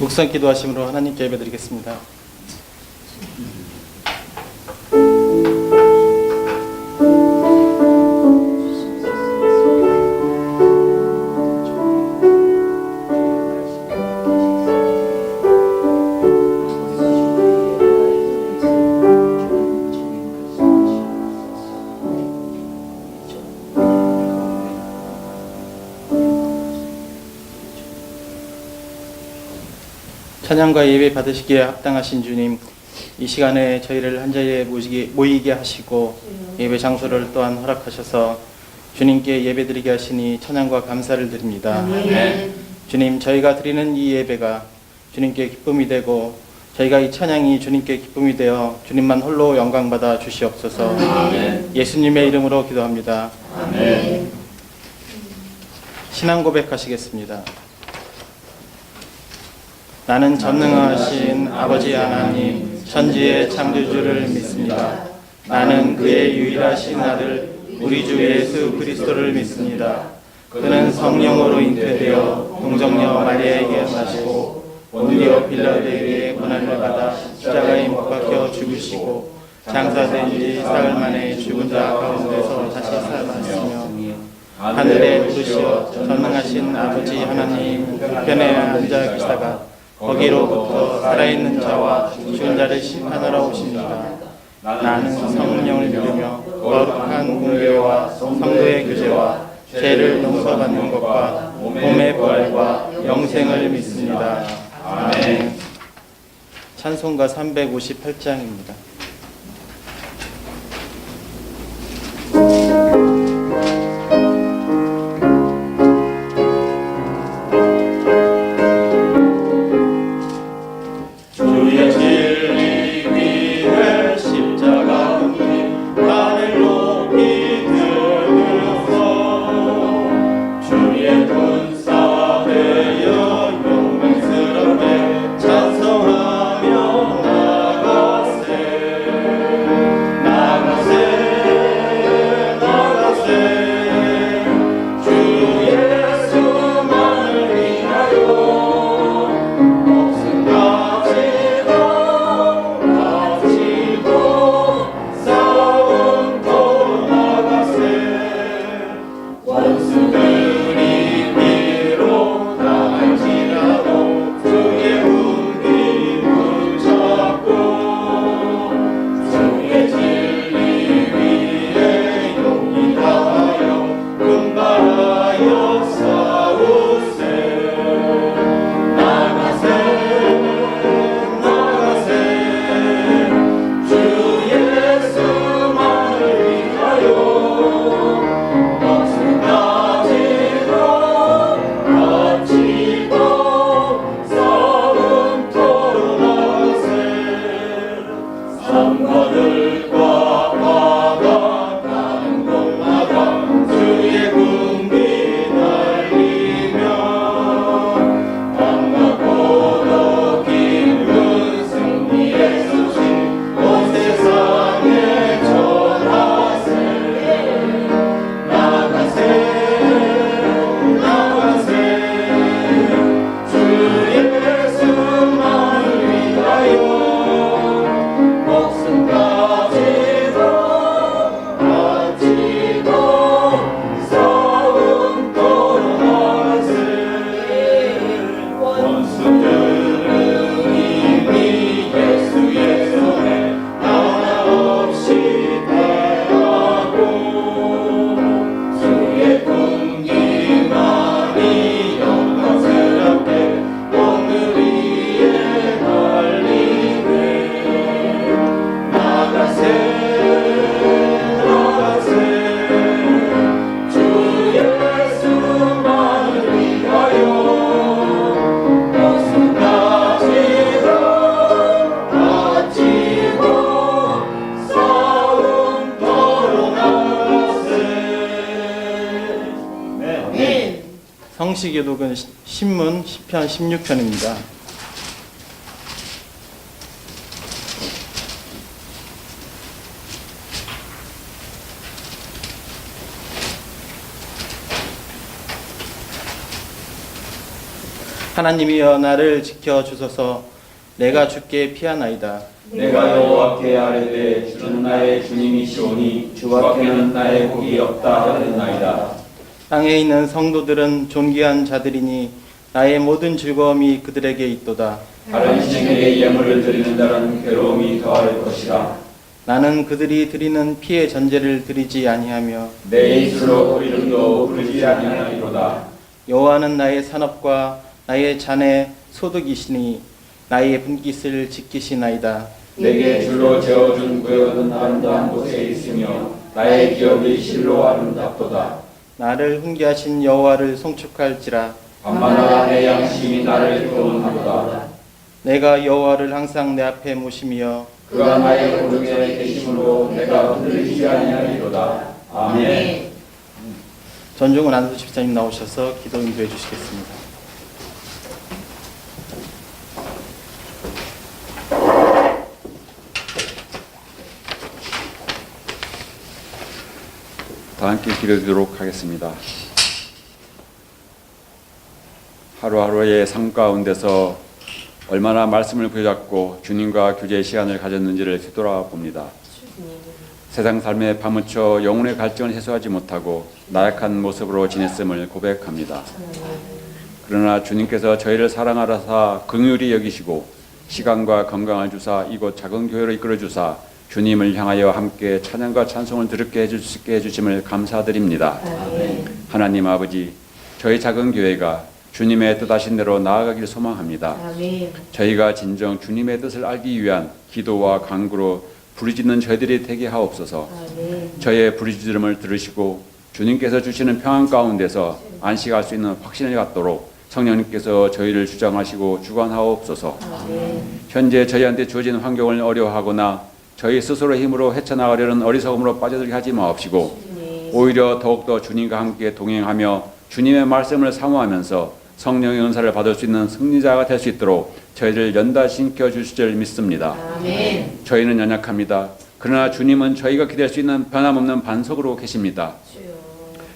묵상 기도하심으로 하나님께 예배드리겠습니다. 찬양과 예배 받으시기에 합당하신 주님, 이 시간에 저희를 한자리에 모이게 하시고 예배 장소를 또한 허락하셔서 주님께 예배드리게 하시니 찬양과 감사를 드립니다. 주님, 저희가 드리는 이 예배가 주님께 기쁨이 되고 저희가 이 찬양이 주님께 기쁨이 되어 주님만 홀로 영광받아 주시옵소서. 예수님의 이름으로 기도합니다. 신앙 고백하시겠습니다. 나는 전능하신 아버지 하나님 천지의 창조주를 믿습니다. 나는 그의 유일하신 아들 우리 주 예수 그리스도를 믿습니다. 그는 성령으로 잉태되어 동정녀 마리아에게 나시고 본디오 빌라도에게 고난을 받아 십자가에 못 박혀 죽으시고 장사된 지 사흘 만에 죽은 자 가운데서 다시 살아나시며 하늘에 오르시어 전능하신 아버지 하나님 우편에 앉아 계시다가 거기로부터 살아있는 자와 죽은 자를 심판하러 오십니다. 나는 성령을 믿으며 거룩한 공교회와 성도의 교제와 죄를 용서받는 것과 몸의 부활과 영생을 믿습니다. 아멘. 찬송가 358장입니다. 성시교독은 신문 10편 16편입니다. 하나님이여 나를 지켜 주소서. 내가 주께 피하나이다. 내가 여호와께 아뢰되 주는 나의 주님이시오니 주 앞에는 나의 복이 없다 하였나이다. 땅에 있는 성도들은 존귀한 자들이니 나의 모든 즐거움이 그들에게 있도다. 다른 신에게 예물을 드리는 자는 괴로움이 더할 것이라. 나는 그들이 드리는 피의 전제를 드리지 아니하며 내 입술로 그 이름도 부르지 아니하리로다. 여호와는 나의 산업과 나의 잔의 소득이시니 나의 분깃을 지키시나이다. 내게 줄로 재어준 구역은 아름다운 곳에 있으며 나의 기업이 실로 아름답도다. 나를 훈계하신 여호와를 송축할지라. 밤마다 내 양심이 나를 교훈하도다. 내가 여호와를 항상 내 앞에 모시며 그가 나의 오른쪽에 계심으로 내가 흔들리지 아니하리로다. 아멘. 전종훈 안수 집사님 나오셔서 기도 인도해 주시겠습니다. 다 함께 기도드리도록 하겠습니다. 하루하루의 삶 가운데서 얼마나 말씀을 부여잡고 주님과 교제의 시간을 가졌는지를 되돌아봅니다. 세상 삶에 파묻혀 영혼의 갈증을 해소하지 못하고 나약한 모습으로 지냈음을 고백합니다. 그러나 주님께서 저희를 사랑하사 긍휼히 여기시고 시간과 건강을 주사 이곳 작은 교회로 이끌어 주사 주님을 향하여 함께 찬양과 찬송을 들을게 해주심을 감사드립니다. 하나님 아버지, 저희 작은 교회가 주님의 뜻하신 대로 나아가길 소망합니다. 저희가 진정 주님의 뜻을 알기 위한 기도와 간구로 부르짖는 저희들이 되게 하옵소서. 저희의 부르짖음을 들으시고 주님께서 주시는 평안 가운데서 안식할 수 있는 확신을 갖도록 성령님께서 저희를 주장하시고 주관하옵소서. 현재 저희한테 주어진 환경을 어려워하거나 저희 스스로의 힘으로 헤쳐나가려는 어리석음으로 빠져들게 하지 마옵시고 오히려 더욱더 주님과 함께 동행하며 주님의 말씀을 사모하면서 성령의 은사를 받을 수 있는 승리자가 될 수 있도록 저희를 연다시켜 주실 줄 믿습니다. 아멘. 저희는 연약합니다. 그러나 주님은 저희가 기댈 수 있는 변함없는 반석으로 계십니다.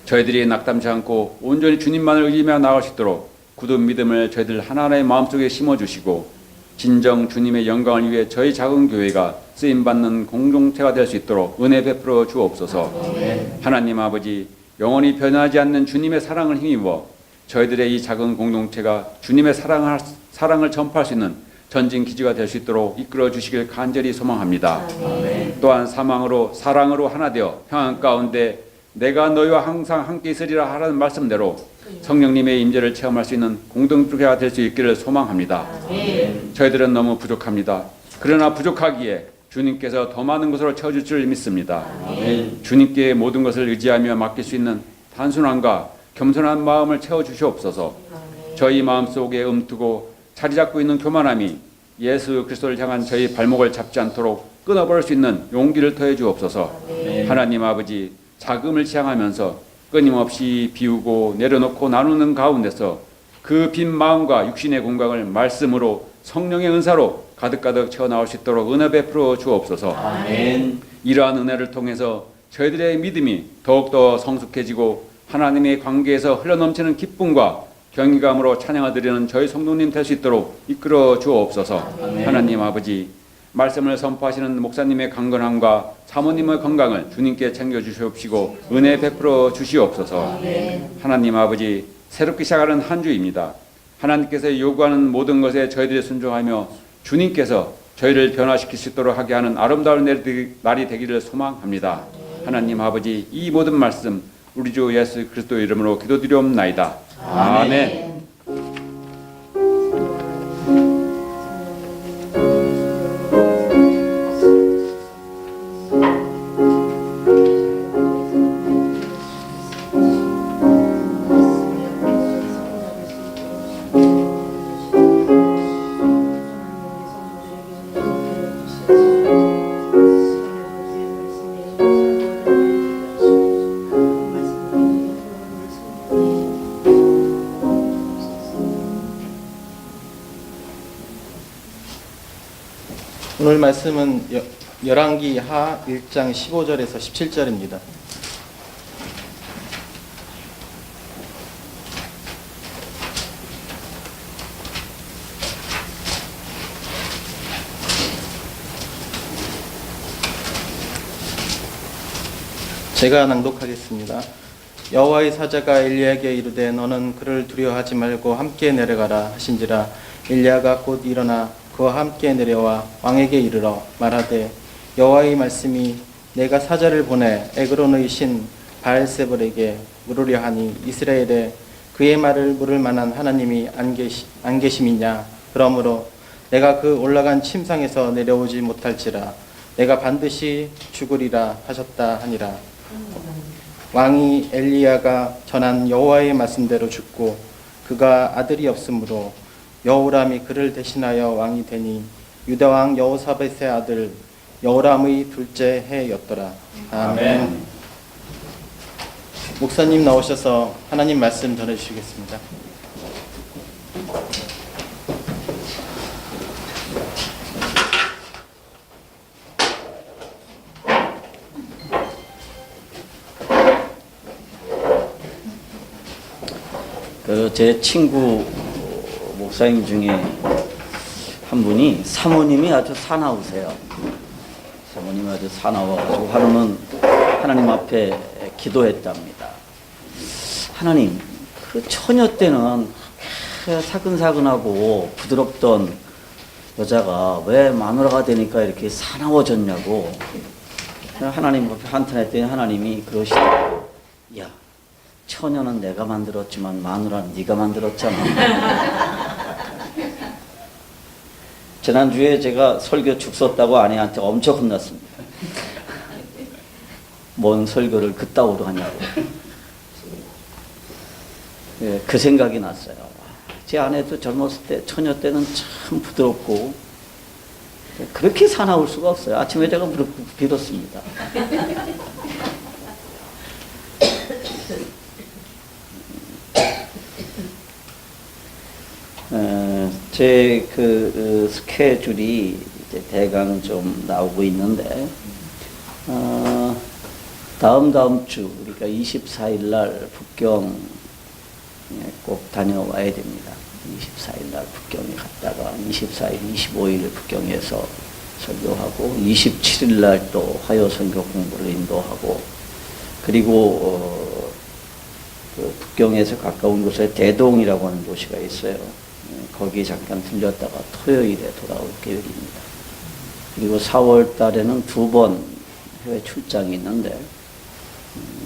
저희들이 낙담치 않고 온전히 주님만을 의지하며 나아갈 수 있도록 굳은 믿음을 저희들 하나하나의 마음속에 심어주시고 진정 주님의 영광을 위해 저희 작은 교회가 쓰임받는 공동체가 될 수 있도록 은혜 베풀어 주옵소서. 아멘. 하나님 아버지, 영원히 변하지 않는 주님의 사랑을 힘입어 저희들의 이 작은 공동체가 주님의 사랑을 전파할 수 있는 전진 기지가 될 수 있도록 이끌어 주시길 간절히 소망합니다. 아멘. 또한 사랑으로 하나 되어 평안 가운데 내가 너희와 항상 함께 있으리라 하라는 말씀대로 성령님의 임재를 체험할 수 있는 공동체가 될 수 있기를 소망합니다. 아멘. 저희들은 너무 부족합니다. 그러나 부족하기에 주님께서 더 많은 것으로 채워줄 줄 믿습니다. 아멘. 주님께 모든 것을 의지하며 맡길 수 있는 단순함과 겸손한 마음을 채워주시옵소서. 아멘. 저희 마음속에 움트고 자리 잡고 있는 교만함이 예수 그리스도를 향한 저희 발목을 잡지 않도록 끊어버릴 수 있는 용기를 더해 주옵소서. 아멘. 하나님 아버지, 자금을 지향하면서 끊임없이 비우고 내려놓고 나누는 가운데서 그 빈 마음과 육신의 건강을 말씀으로 성령의 은사로 가득가득 채워나올 수 있도록 은혜 베풀어 주옵소서. 아멘. 이러한 은혜를 통해서 저희들의 믿음이 더욱더 성숙해지고 하나님의 관계에서 흘러넘치는 기쁨과 경외감으로 찬양을 드리는 저희 성도님 될 수 있도록 이끌어 주옵소서. 아멘. 하나님 아버지, 말씀을 선포하시는 목사님의 강건함과 사모님의 건강을 주님께 챙겨주시옵시고 은혜 베풀어 주시옵소서. 아멘. 하나님 아버지, 새롭게 시작하는 한 주입니다. 하나님께서 요구하는 모든 것에 저희들이 순종하며 주님께서 저희를 변화시킬 수 있도록 하게 하는 아름다운 날이 되기를 소망합니다. 하나님 아버지, 이 모든 말씀 우리 주 예수 그리스도 이름으로 기도드리옵나이다. 아멘. 오늘 말씀은 열왕기 하 1장 15절에서 17절입니다. 제가 낭독하겠습니다. 여호와의 사자가 엘리야에게 이르되 너는 그를 두려워하지 말고 함께 내려가라 하신지라. 엘리야가 곧 일어나 그와 함께 내려와 왕에게 이르러 말하되 여호와의 말씀이 내가 사자를 보내 에그론의 신 바알세불에게 물으려 하니 이스라엘에 그의 말을 물을 만한 하나님이 안 계심이냐. 그러므로 내가 그 올라간 침상에서 내려오지 못할지라 내가 반드시 죽으리라 하셨다 하니라. 왕이 엘리야가 전한 여호와의 말씀대로 죽고 그가 아들이 없으므로 여호람이 그를 대신하여 왕이 되니 유다 왕 여호사밧의 아들 여호람의 둘째 해였더라. 아멘. 목사님 나오셔서 하나님 말씀 전해주시겠습니다. 제 친구 목사님 중에 한 분이 사모님이 아주 사나우세요. 사모님이 아주 사나워가지고 하루는 하나님 앞에 기도했답니다. 하나님, 그 처녀 때는 사근사근하고 부드럽던 여자가 왜 마누라가 되니까 이렇게 사나워졌냐고 하나님 앞에 한탄했더니 하나님이 그러시더라고요. 야, 처녀는 내가 만들었지만 마누라는 네가 만들었잖아. 지난주에 제가 설교 죽 썼다고 아내한테 엄청 혼났습니다. 뭔 설교를 그따위로 하냐고. 예, 그 생각이 났어요. 제 아내도 젊었을 때 처녀 때는 참 부드럽고 그렇게 사나울 수가 없어요. 아침에 제가 무릎 빌었습니다. 제 스케줄이 이제 대강 좀 나오고 있는데, 다음 주, 그러니까 24일 날 북경 꼭 다녀와야 됩니다. 24일 날 북경에 갔다가 24일, 25일 북경에서 설교하고 27일 날 또 화요 선교 공부를 인도하고, 그리고 그 북경에서 가까운 곳에 대동이라고 하는 도시가 있어요. 거기 잠깐 들렸다가 토요일에 돌아올 계획입니다. 그리고 4월 달에는 2번 해외 출장이 있는데,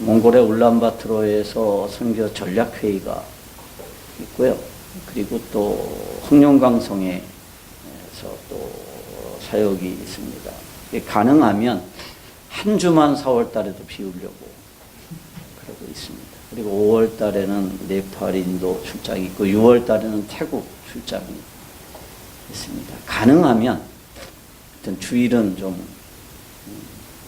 몽골의 울란바토르에서 선교 전략회의가 있고요. 그리고 또 흑룡강성에서 또 사역이 있습니다. 가능하면 한 주만 4월 달에도 비우려고 그러고 있습니다. 그리고 5월 달에는 네팔, 인도 출장이 있고 6월 달에는 태국 출장이 있습니다. 가능하면 하여튼 주일은 좀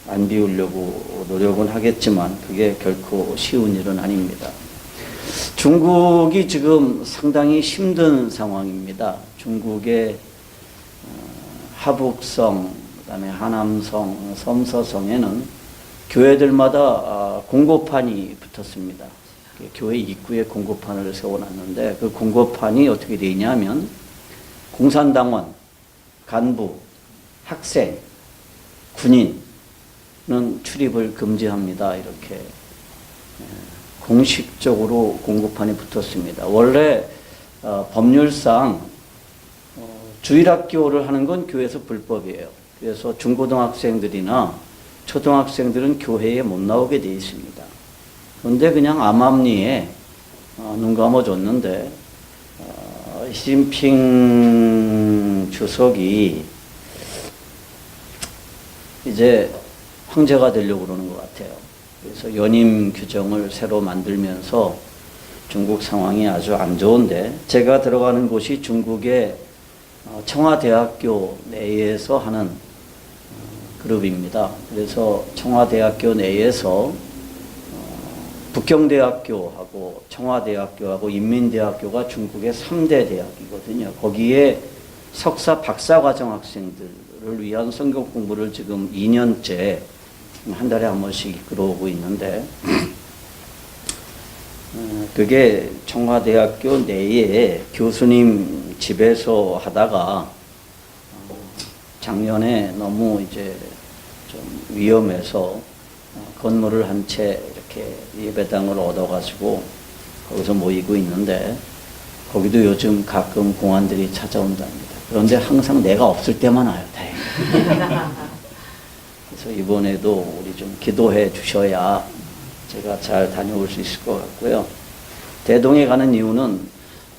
안 비우려고 노력은 하겠지만 그게 결코 쉬운 일은 아닙니다. 중국이 지금 상당히 힘든 상황입니다. 중국의 하북성, 그다음에 하남성, 섬서성에는 교회들마다 공고판이 붙었습니다. 교회 입구에 공고판을 세워놨는데 그 공고판이 어떻게 되어 있냐면 공산당원, 간부, 학생, 군인은 출입을 금지합니다. 이렇게 공식적으로 공고판이 붙었습니다. 원래 법률상 주일학교를 하는 건 교회에서 불법이에요. 그래서 중고등학생들이나 초등학생들은 교회에 못 나오게 되어 있습니다. 그런데 그냥 암암리에 눈 감아줬는데 시진핑 주석이 이제 황제가 되려고 그러는 것 같아요. 그래서 연임 규정을 새로 만들면서 중국 상황이 아주 안 좋은데, 제가 들어가는 곳이 중국의 청와대학교 내에서 하는 그룹입니다. 그래서 청와대학교 내에서 북경대학교하고 청와대학교하고 인민대학교가 중국의 3대 대학이거든요. 거기에 석사 박사과정 학생들을 위한 성경 공부를 지금 2년째 한 달에 한 번씩 이끌어오고 있는데, 그게 청와대학교 내에 교수님 집에서 하다가 작년에 너무 이제 좀 위험해서 건물을 한 채 이렇게 예배당을 얻어가지고 거기서 모이고 있는데 거기도 요즘 가끔 공안들이 찾아온답니다. 그런데 항상 내가 없을 때만 와요. 다행히. 그래서 이번에도 우리 좀 기도해 주셔야 제가 잘 다녀올 수 있을 것 같고요. 대동에 가는 이유는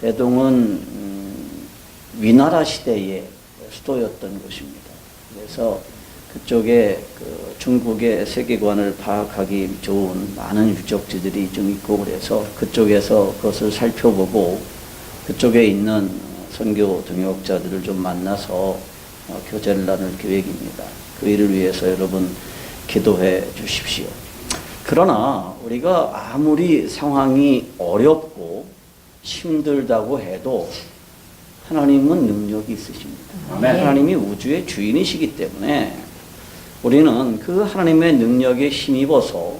대동은 위나라 시대의 수도였던 곳입니다. 그래서 그쪽에 그 중국의 세계관을 파악하기 좋은 많은 유적지들이 좀 있고 그래서 그쪽에서 그것을 살펴보고 그쪽에 있는 선교 동역자들을 좀 만나서 교제를 나눌 계획입니다. 그 일을 위해서 여러분 기도해 주십시오. 그러나 우리가 아무리 상황이 어렵고 힘들다고 해도 하나님은 능력이 있으십니다. 하나님이 우주의 주인이시기 때문에 우리는 그 하나님의 능력에 힘입어서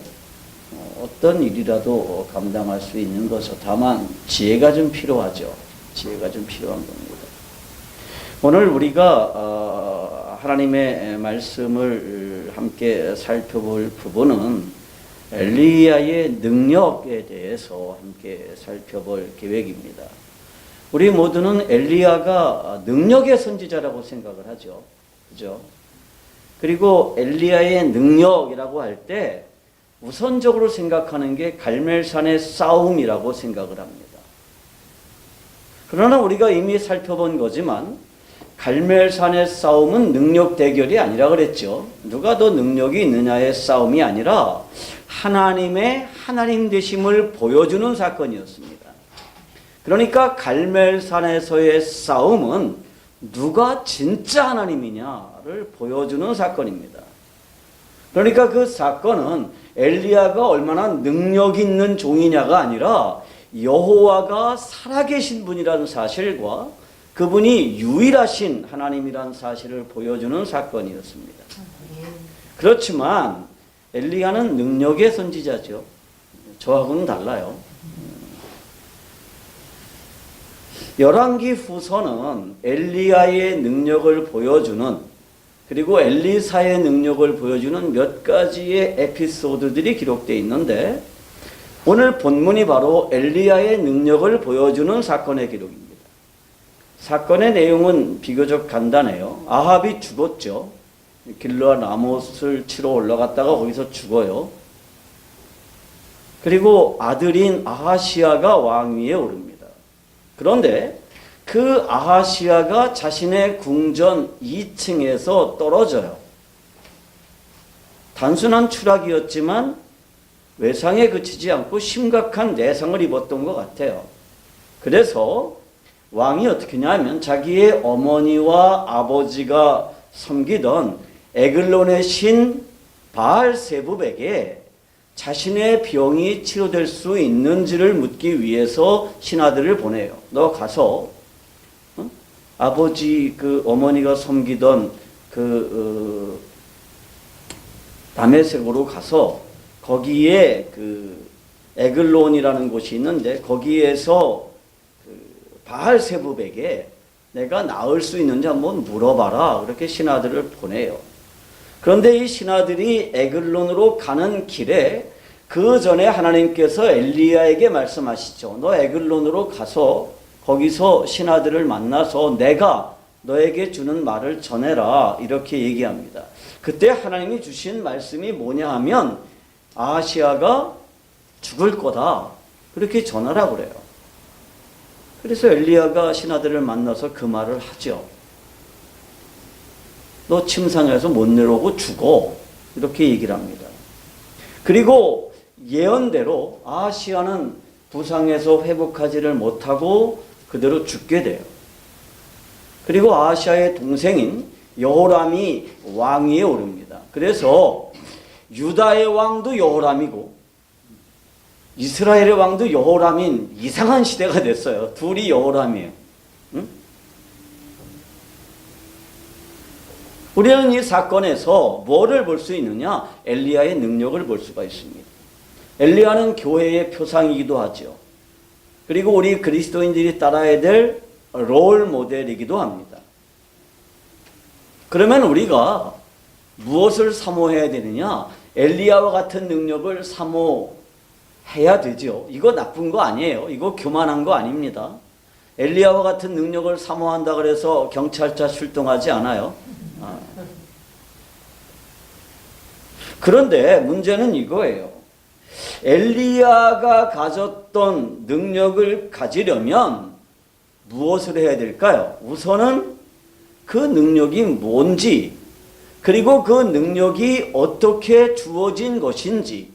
어떤 일이라도 감당할 수 있는 것은 다만 지혜가 좀 필요하죠. 지혜가 좀 필요한 겁니다. 오늘 우리가 하나님의 말씀을 함께 살펴볼 부분은 엘리야의 능력에 대해서 함께 살펴볼 계획입니다. 우리 모두는 엘리야가 능력의 선지자라고 생각을 하죠. 그죠? 그리고 엘리야의 능력이라고 할 때 우선적으로 생각하는 게 갈멜산의 싸움이라고 생각을 합니다. 그러나 우리가 이미 살펴본 거지만 갈멜산의 싸움은 능력 대결이 아니라 그랬죠. 누가 더 능력이 있느냐의 싸움이 아니라 하나님의 하나님 되심을 보여주는 사건이었습니다. 그러니까 갈멜산에서의 싸움은 누가 진짜 하나님이냐를 보여주는 사건입니다. 그러니까 그 사건은 엘리야가 얼마나 능력 있는 종이냐가 아니라 여호와가 살아계신 분이라는 사실과 그분이 유일하신 하나님이라는 사실을 보여주는 사건이었습니다. 그렇지만 엘리야는 능력의 선지자죠. 저하고는 달라요. 열왕기 후서는 엘리야의 능력을 보여주는 그리고 엘리사의 능력을 보여주는 몇 가지의 에피소드들이 기록되어 있는데 오늘 본문이 바로 엘리야의 능력을 보여주는 사건의 기록입니다. 사건의 내용은 비교적 간단해요. 아합이 죽었죠. 길르앗 라못을 치러 올라갔다가 거기서 죽어요. 그리고 아들인 아하시야가 왕위에 오릅니다. 그런데 그 아하시야가 자신의 궁전 2층에서 떨어져요. 단순한 추락이었지만 외상에 그치지 않고 심각한 내상을 입었던 것 같아요. 그래서 왕이 어떻게 하냐면 자기의 어머니와 아버지가 섬기던 에글론의 신 바알세붑에게 자신의 병이 치료될 수 있는지를 묻기 위해서 신하들을 보내요. 너 가서 아버지 그 어머니가 섬기던 그 다메섹으로 가서 거기에 그 에글론이라는 곳이 있는데 거기에서 그 바알세붑에게 내가 나을 수 있는지 한번 물어봐라. 그렇게 신하들을 보내요. 그런데 이 신하들이 에글론으로 가는 길에 그 전에 하나님께서 엘리야에게 말씀하시죠. 너 에글론으로 가서 거기서 신하들을 만나서 내가 너에게 주는 말을 전해라. 이렇게 얘기합니다. 그때 하나님이 주신 말씀이 뭐냐 하면 아하시야가 죽을 거다. 그렇게 전하라고 그래요. 그래서 엘리야가 신하들을 만나서 그 말을 하죠. 너 침상에서 못 내려오고 죽어. 이렇게 얘기를 합니다. 그리고 예언대로 아하시야는 부상에서 회복하지를 못하고 그대로 죽게 돼요. 그리고 아하시야의 동생인 여호람이 왕위에 오릅니다. 그래서 유다의 왕도 여호람이고 이스라엘의 왕도 여호람인 이상한 시대가 됐어요. 둘이 여호람이에요. 응? 우리는 이 사건에서 뭐를 볼 수 있느냐? 엘리야의 능력을 볼 수가 있습니다. 엘리야는 교회의 표상이기도 하죠. 그리고 우리 그리스도인들이 따라야 될 롤 모델이기도 합니다. 그러면 우리가 무엇을 사모해야 되느냐? 엘리야와 같은 능력을 사모해야 되죠. 이거 나쁜 거 아니에요. 이거 교만한 거 아닙니다. 엘리야와 같은 능력을 사모한다 그래서 경찰차 출동하지 않아요. 그런데 문제는 이거예요. 엘리야가 가졌던 능력을 가지려면 무엇을 해야 될까요? 우선은 그 능력이 뭔지, 그리고 그 능력이 어떻게 주어진 것인지,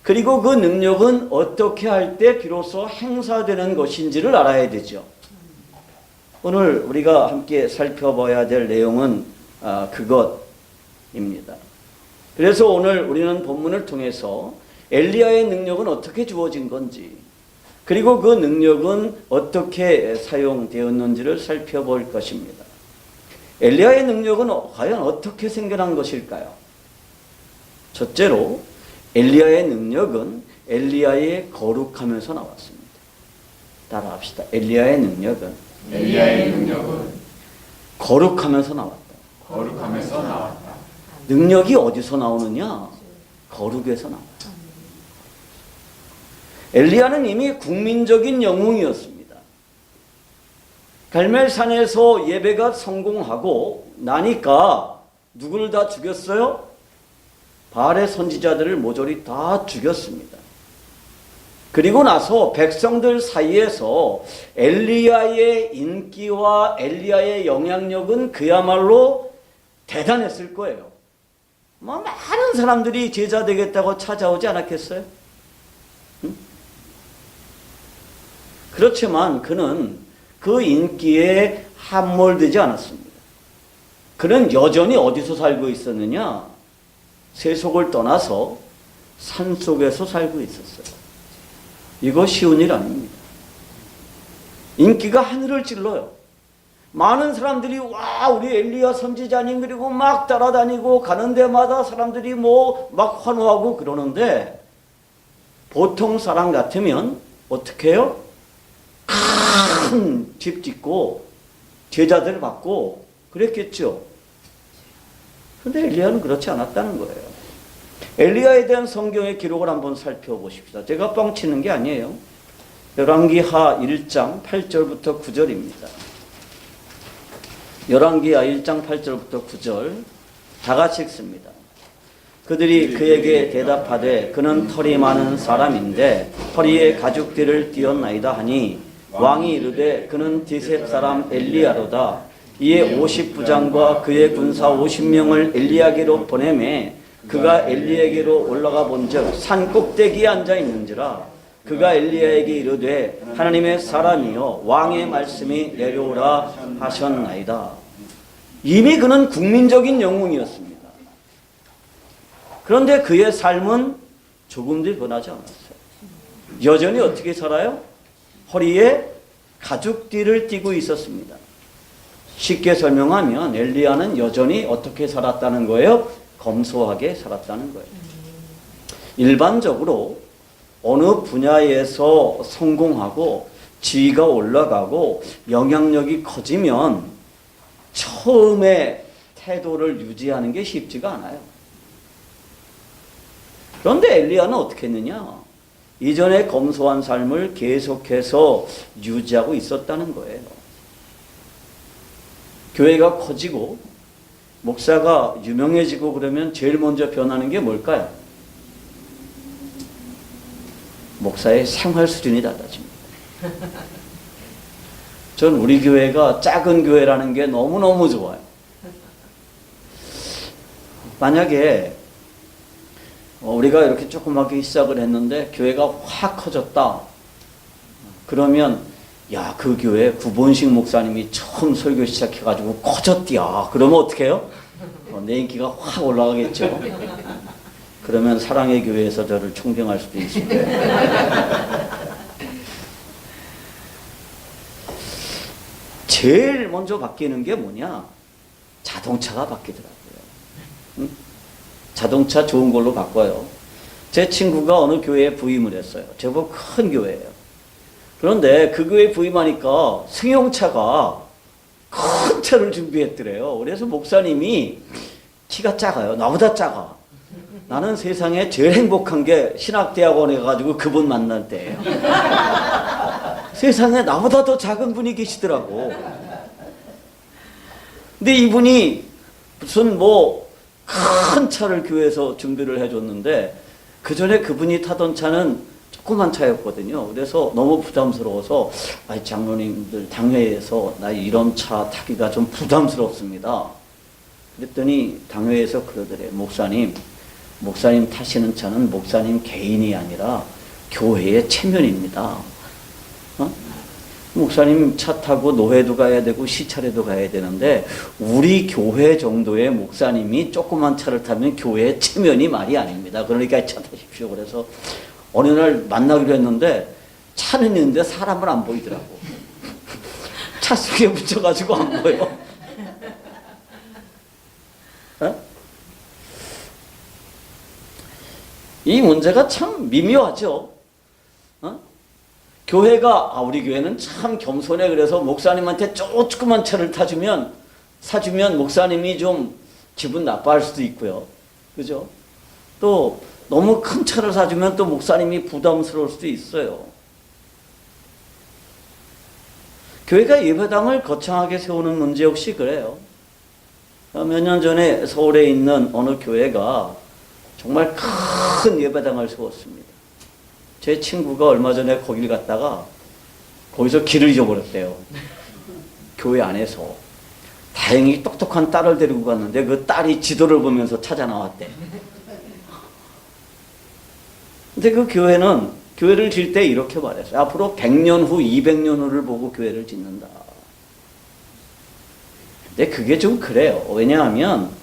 그리고 그 능력은 어떻게 할 때 비로소 행사되는 것인지를 알아야 되죠. 오늘 우리가 함께 살펴봐야 될 내용은 그것입니다. 그래서 오늘 우리는 본문을 통해서 엘리야의 능력은 어떻게 주어진 건지, 그리고 그 능력은 어떻게 사용되었는지를 살펴볼 것입니다. 엘리야의 능력은 과연 어떻게 생겨난 것일까요? 첫째로 엘리야의 능력은 엘리야의 거룩하면서 나왔습니다. 따라합시다. 엘리야의 능력은 거룩하면서 나왔다. 거룩하면서 나왔다. 능력이 어디서 나오느냐? 거룩에서 나왔다. 엘리야는 이미 국민적인 영웅이었습니다. 갈멜산에서 예배가 성공하고 나니까 누구를 다 죽였어요? 바알의 선지자들을 모조리 다 죽였습니다. 그리고 나서 백성들 사이에서 엘리야의 인기와 엘리야의 영향력은 그야말로 대단했을 거예요. 많은 사람들이 제자 되겠다고 찾아오지 않았겠어요? 응? 그렇지만 그는 그 인기에 함몰되지 않았습니다. 그는 여전히 어디서 살고 있었느냐? 세속을 떠나서 산속에서 살고 있었어요. 이거 쉬운 일 아닙니다. 인기가 하늘을 찔러요. 많은 사람들이 와 우리 엘리야 선지자님 그리고 막 따라다니고 가는 데마다 사람들이 막 환호하고 그러는데 보통 사람 같으면 어떻게 해요? 큰 집 짓고 제자들 받고 그랬겠죠. 그런데 엘리야는 그렇지 않았다는 거예요. 엘리야에 대한 성경의 기록을 한번 살펴보십시다. 제가 뻥치는 게 아니에요. 열왕기하 1장 8절부터 9절입니다. 열왕기하 1장 8절부터 9절 다 같이 읽습니다. 그들이 그에게 대답하되 그는 털이 많은 사람인데 허리에 가죽띠를 띄었나이다 하니 왕이 이르되 그는 디셉 사람 엘리야로다. 이에 50부장과 그의 군사 50명을 엘리야에게로 보내매 그가 엘리야에게로 올라가 본즉 산 꼭대기에 앉아 있는지라. 그가 엘리야에게 이르되 하나님의 사람이여 왕의 말씀이 내려오라 하셨나이다. 이미 그는 국민적인 영웅이었습니다. 그런데 그의 삶은 조금도 변하지 않았어요. 여전히 어떻게 살아요? 허리에 가죽띠를 띠고 있었습니다. 쉽게 설명하면 엘리야는 여전히 어떻게 살았다는 거예요? 검소하게 살았다는 거예요. 일반적으로 어느 분야에서 성공하고 지위가 올라가고 영향력이 커지면 처음에 태도를 유지하는 게 쉽지가 않아요. 그런데 엘리야는 어떻게 했느냐? 이전에 검소한 삶을 계속해서 유지하고 있었다는 거예요. 교회가 커지고 목사가 유명해지고 그러면 제일 먼저 변하는 게 뭘까요? 목사의 생활 수준이 달라집니다. 전 우리 교회가 작은 교회라는 게 너무너무 좋아요. 만약에 우리가 이렇게 조그맣게 시작을 했는데 교회가 확 커졌다. 그러면 야, 그 교회 구본식 목사님이 처음 설교 시작해가지고 커졌디야. 그러면 어떻게 해요? 내 인기가 확 올라가겠죠. 그러면 사랑의 교회에서 저를 총경할 수도 있습니다. 제일 먼저 바뀌는 게 뭐냐? 자동차가 바뀌더라고요. 응? 자동차 좋은 걸로 바꿔요. 제 친구가 어느 교회에 부임을 했어요. 제법 큰 교회예요. 그런데 그 교회에 부임하니까 승용차가 큰 차를 준비했더래요. 그래서 목사님이 키가 작아요. 나보다 작아. 나는 세상에 제일 행복한 게 신학대학원에 가가지고 그분 만날 때예요. 세상에 나보다 더 작은 분이 계시더라고. 근데 이분이 무슨 뭐 큰 차를 교회에서 준비를 해줬는데 그 전에 그분이 타던 차는 조그만 차였거든요. 그래서 너무 부담스러워서 장로님들 당회에서 나 이런 차 타기가 좀 부담스럽습니다. 그랬더니 당회에서 그러더래. 목사님 타시는 차는 목사님 개인이 아니라 교회의 체면입니다. 목사님 차 타고 노회도 가야 되고 시찰에도 가야 되는데 우리 교회 정도의 목사님이 조그만 차를 타면 교회의 체면이 말이 아닙니다. 그러니까 차 타십시오. 그래서 어느 날 만나기로 했는데 차는 있는데 사람을 안 보이더라고. 차 속에 붙여가지고 안 보여. 이 문제가 참 미묘하죠. 교회가 우리 교회는 참 겸손해. 그래서 목사님한테 조그만 차를 사주면 목사님이 좀 기분 나빠할 수도 있고요. 그죠? 또 너무 큰 차를 사주면 또 목사님이 부담스러울 수도 있어요. 교회가 예배당을 거창하게 세우는 문제 역시 그래요. 몇 년 전에 서울에 있는 어느 교회가 정말 큰 예배당을 세웠습니다. 제 친구가 얼마 전에 거길 갔다가 거기서 길을 잃어버렸대요. 교회 안에서. 다행히 똑똑한 딸을 데리고 갔는데 그 딸이 지도를 보면서 찾아 나왔대. 근데 그 교회를 질 때 이렇게 말했어요. 앞으로 100년 후, 200년 후를 보고 교회를 짓는다. 근데 그게 좀 그래요. 왜냐하면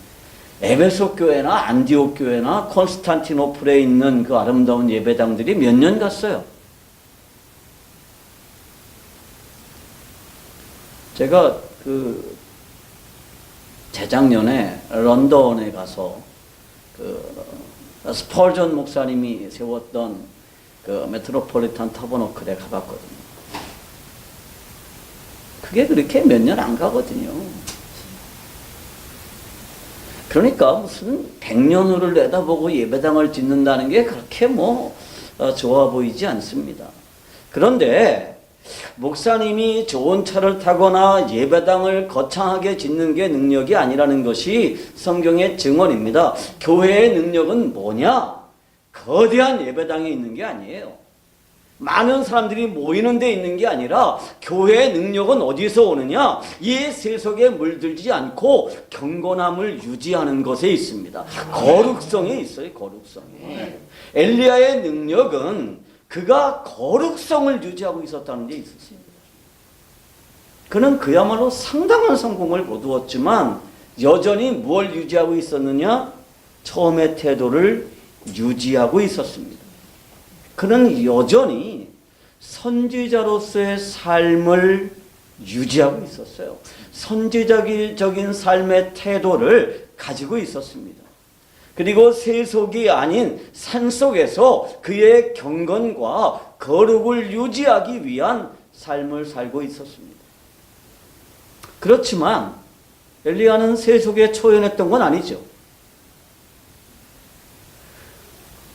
에베소 교회나 안디옥 교회나 콘스탄티노플에 있는 그 아름다운 예배당들이 몇 년 갔어요. 제가 재작년에 런던에 가서 스펄전 목사님이 세웠던 메트로폴리탄 타버너클에 가봤거든요. 그게 그렇게 몇 년 안 가거든요. 그러니까 무슨 100년 후를 내다보고 예배당을 짓는다는 게 그렇게 좋아 보이지 않습니다. 그런데 목사님이 좋은 차를 타거나 예배당을 거창하게 짓는 게 능력이 아니라는 것이 성경의 증언입니다. 교회의 능력은 뭐냐? 거대한 예배당에 있는 게 아니에요. 많은 사람들이 모이는 데 있는 게 아니라 교회의 능력은 어디서 오느냐? 이 세속에 물들지 않고 경건함을 유지하는 것에 있습니다. 거룩성에 있어요. 거룩성에. 엘리야의 능력은 그가 거룩성을 유지하고 있었다는 데 있었습니다. 그는 그야말로 상당한 성공을 거두었지만 여전히 무엇을 유지하고 있었느냐? 처음의 태도를 유지하고 있었습니다. 그는 여전히 선지자로서의 삶을 유지하고 있었어요. 선지자적인 삶의 태도를 가지고 있었습니다. 그리고 세속이 아닌 산속에서 그의 경건과 거룩을 유지하기 위한 삶을 살고 있었습니다. 그렇지만 엘리야는 세속에 초연했던 건 아니죠.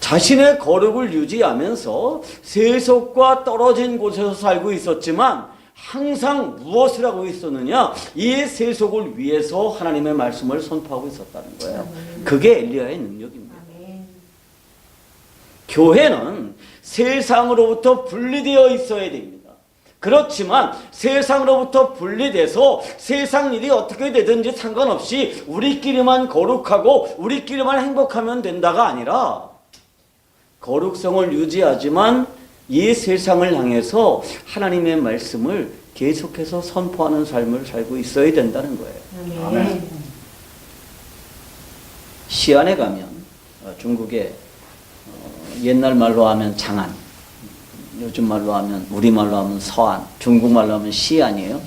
자신의 거룩을 유지하면서 세속과 떨어진 곳에서 살고 있었지만 항상 무엇을 하고 있었느냐? 이 세속을 위해서 하나님의 말씀을 선포하고 있었다는 거예요. 그게 엘리야의 능력입니다. 교회는 세상으로부터 분리되어 있어야 됩니다. 그렇지만 세상으로부터 분리돼서 세상 일이 어떻게 되든지 상관없이 우리끼리만 거룩하고 우리끼리만 행복하면 된다가 아니라 거룩성을 유지하지만 이 세상을 향해서 하나님의 말씀을 계속해서 선포하는 삶을 살고 있어야 된다는 거예요. 아멘. 시안에 가면 중국의 옛날 말로 하면 장안, 요즘 말로 하면 우리말로 하면 서안, 중국말로 하면 시안이에요.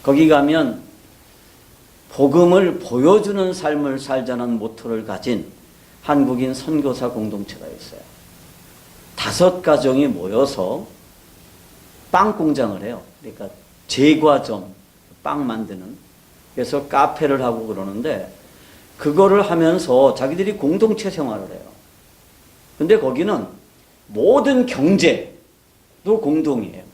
거기 가면 복음을 보여주는 삶을 살자는 모토를 가진 한국인 선교사 공동체가 있어요. 5가정이 모여서 빵 공장을 해요. 그러니까 제과점, 빵 만드는. 그래서 카페를 하고 그러는데 그거를 하면서 자기들이 공동체 생활을 해요. 근데 거기는 모든 경제도 공동이에요.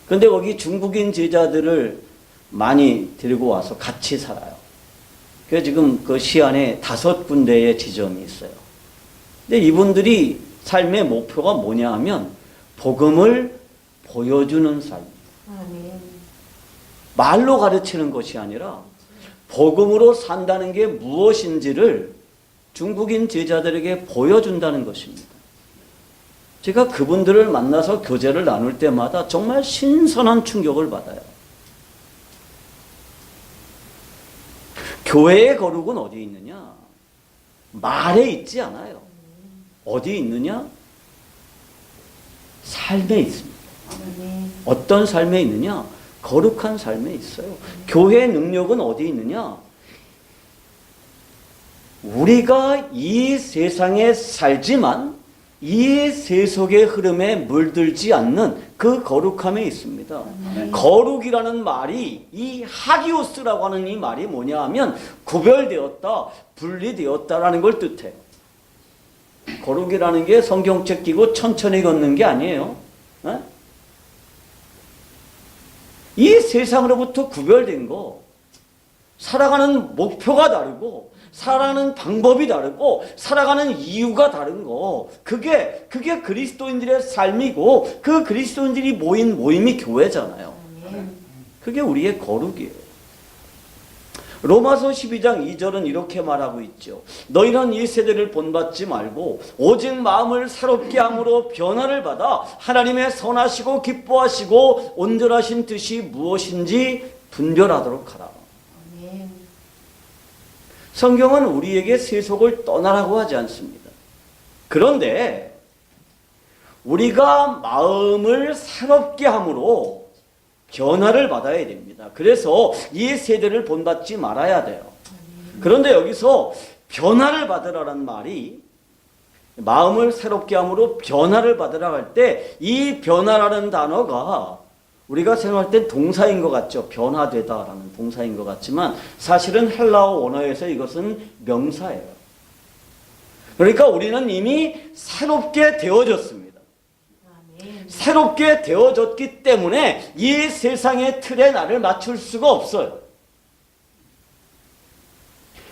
근데 거기 중국인 제자들을 많이 데리고 와서 같이 살아요. 그래서 지금 그 시안에 5군데의 지점이 있어요. 근데 이분들이 삶의 목표가 뭐냐 하면 복음을 보여주는 삶. 말로 가르치는 것이 아니라 복음으로 산다는 게 무엇인지를 중국인 제자들에게 보여준다는 것입니다. 제가 그분들을 만나서 교제를 나눌 때마다 정말 신선한 충격을 받아요. 교회의 거룩은 어디 있느냐? 말에 있지 않아요. 어디 있느냐? 삶에 있습니다. 어떤 삶에 있느냐? 거룩한 삶에 있어요. 교회의 능력은 어디 있느냐? 우리가 이 세상에 살지만 이 세속의 흐름에 물들지 않는 그 거룩함에 있습니다. 거룩이라는 말이, 이 하기오스라고 하는 이 말이 뭐냐 하면 구별되었다, 분리되었다라는 걸 뜻해요. 거룩이라는 게 성경책 끼고 천천히 걷는 게 아니에요. 에? 이 세상으로부터 구별된 거, 살아가는 목표가 다르고 살아가는 방법이 다르고 살아가는 이유가 다른 거, 그게 그리스도인들의 삶이고 그 그리스도인들이 모인 모임이 교회잖아요. 그게 우리의 거룩이에요. 로마서 12장 2절은 이렇게 말하고 있죠. 너희는 이 세대를 본받지 말고 오직 마음을 새롭게 함으로 변화를 받아 하나님의 선하시고 기뻐하시고 온전하신 뜻이 무엇인지 분별하도록 하라. 성경은 우리에게 세속을 떠나라고 하지 않습니다. 그런데 우리가 마음을 새롭게 함으로 변화를 받아야 됩니다. 그래서 이 세대를 본받지 말아야 돼요. 그런데 여기서 변화를 받으라는 말이, 마음을 새롭게 함으로 변화를 받으라 할 때 이 변화라는 단어가 우리가 생각할 땐 동사인 것 같죠. 변화되다라는 동사인 것 같지만 사실은 헬라어 원어에서 이것은 명사예요. 그러니까 우리는 이미 새롭게 되어졌습니다. 새롭게 되어졌기 때문에 이 세상의 틀에 나를 맞출 수가 없어요.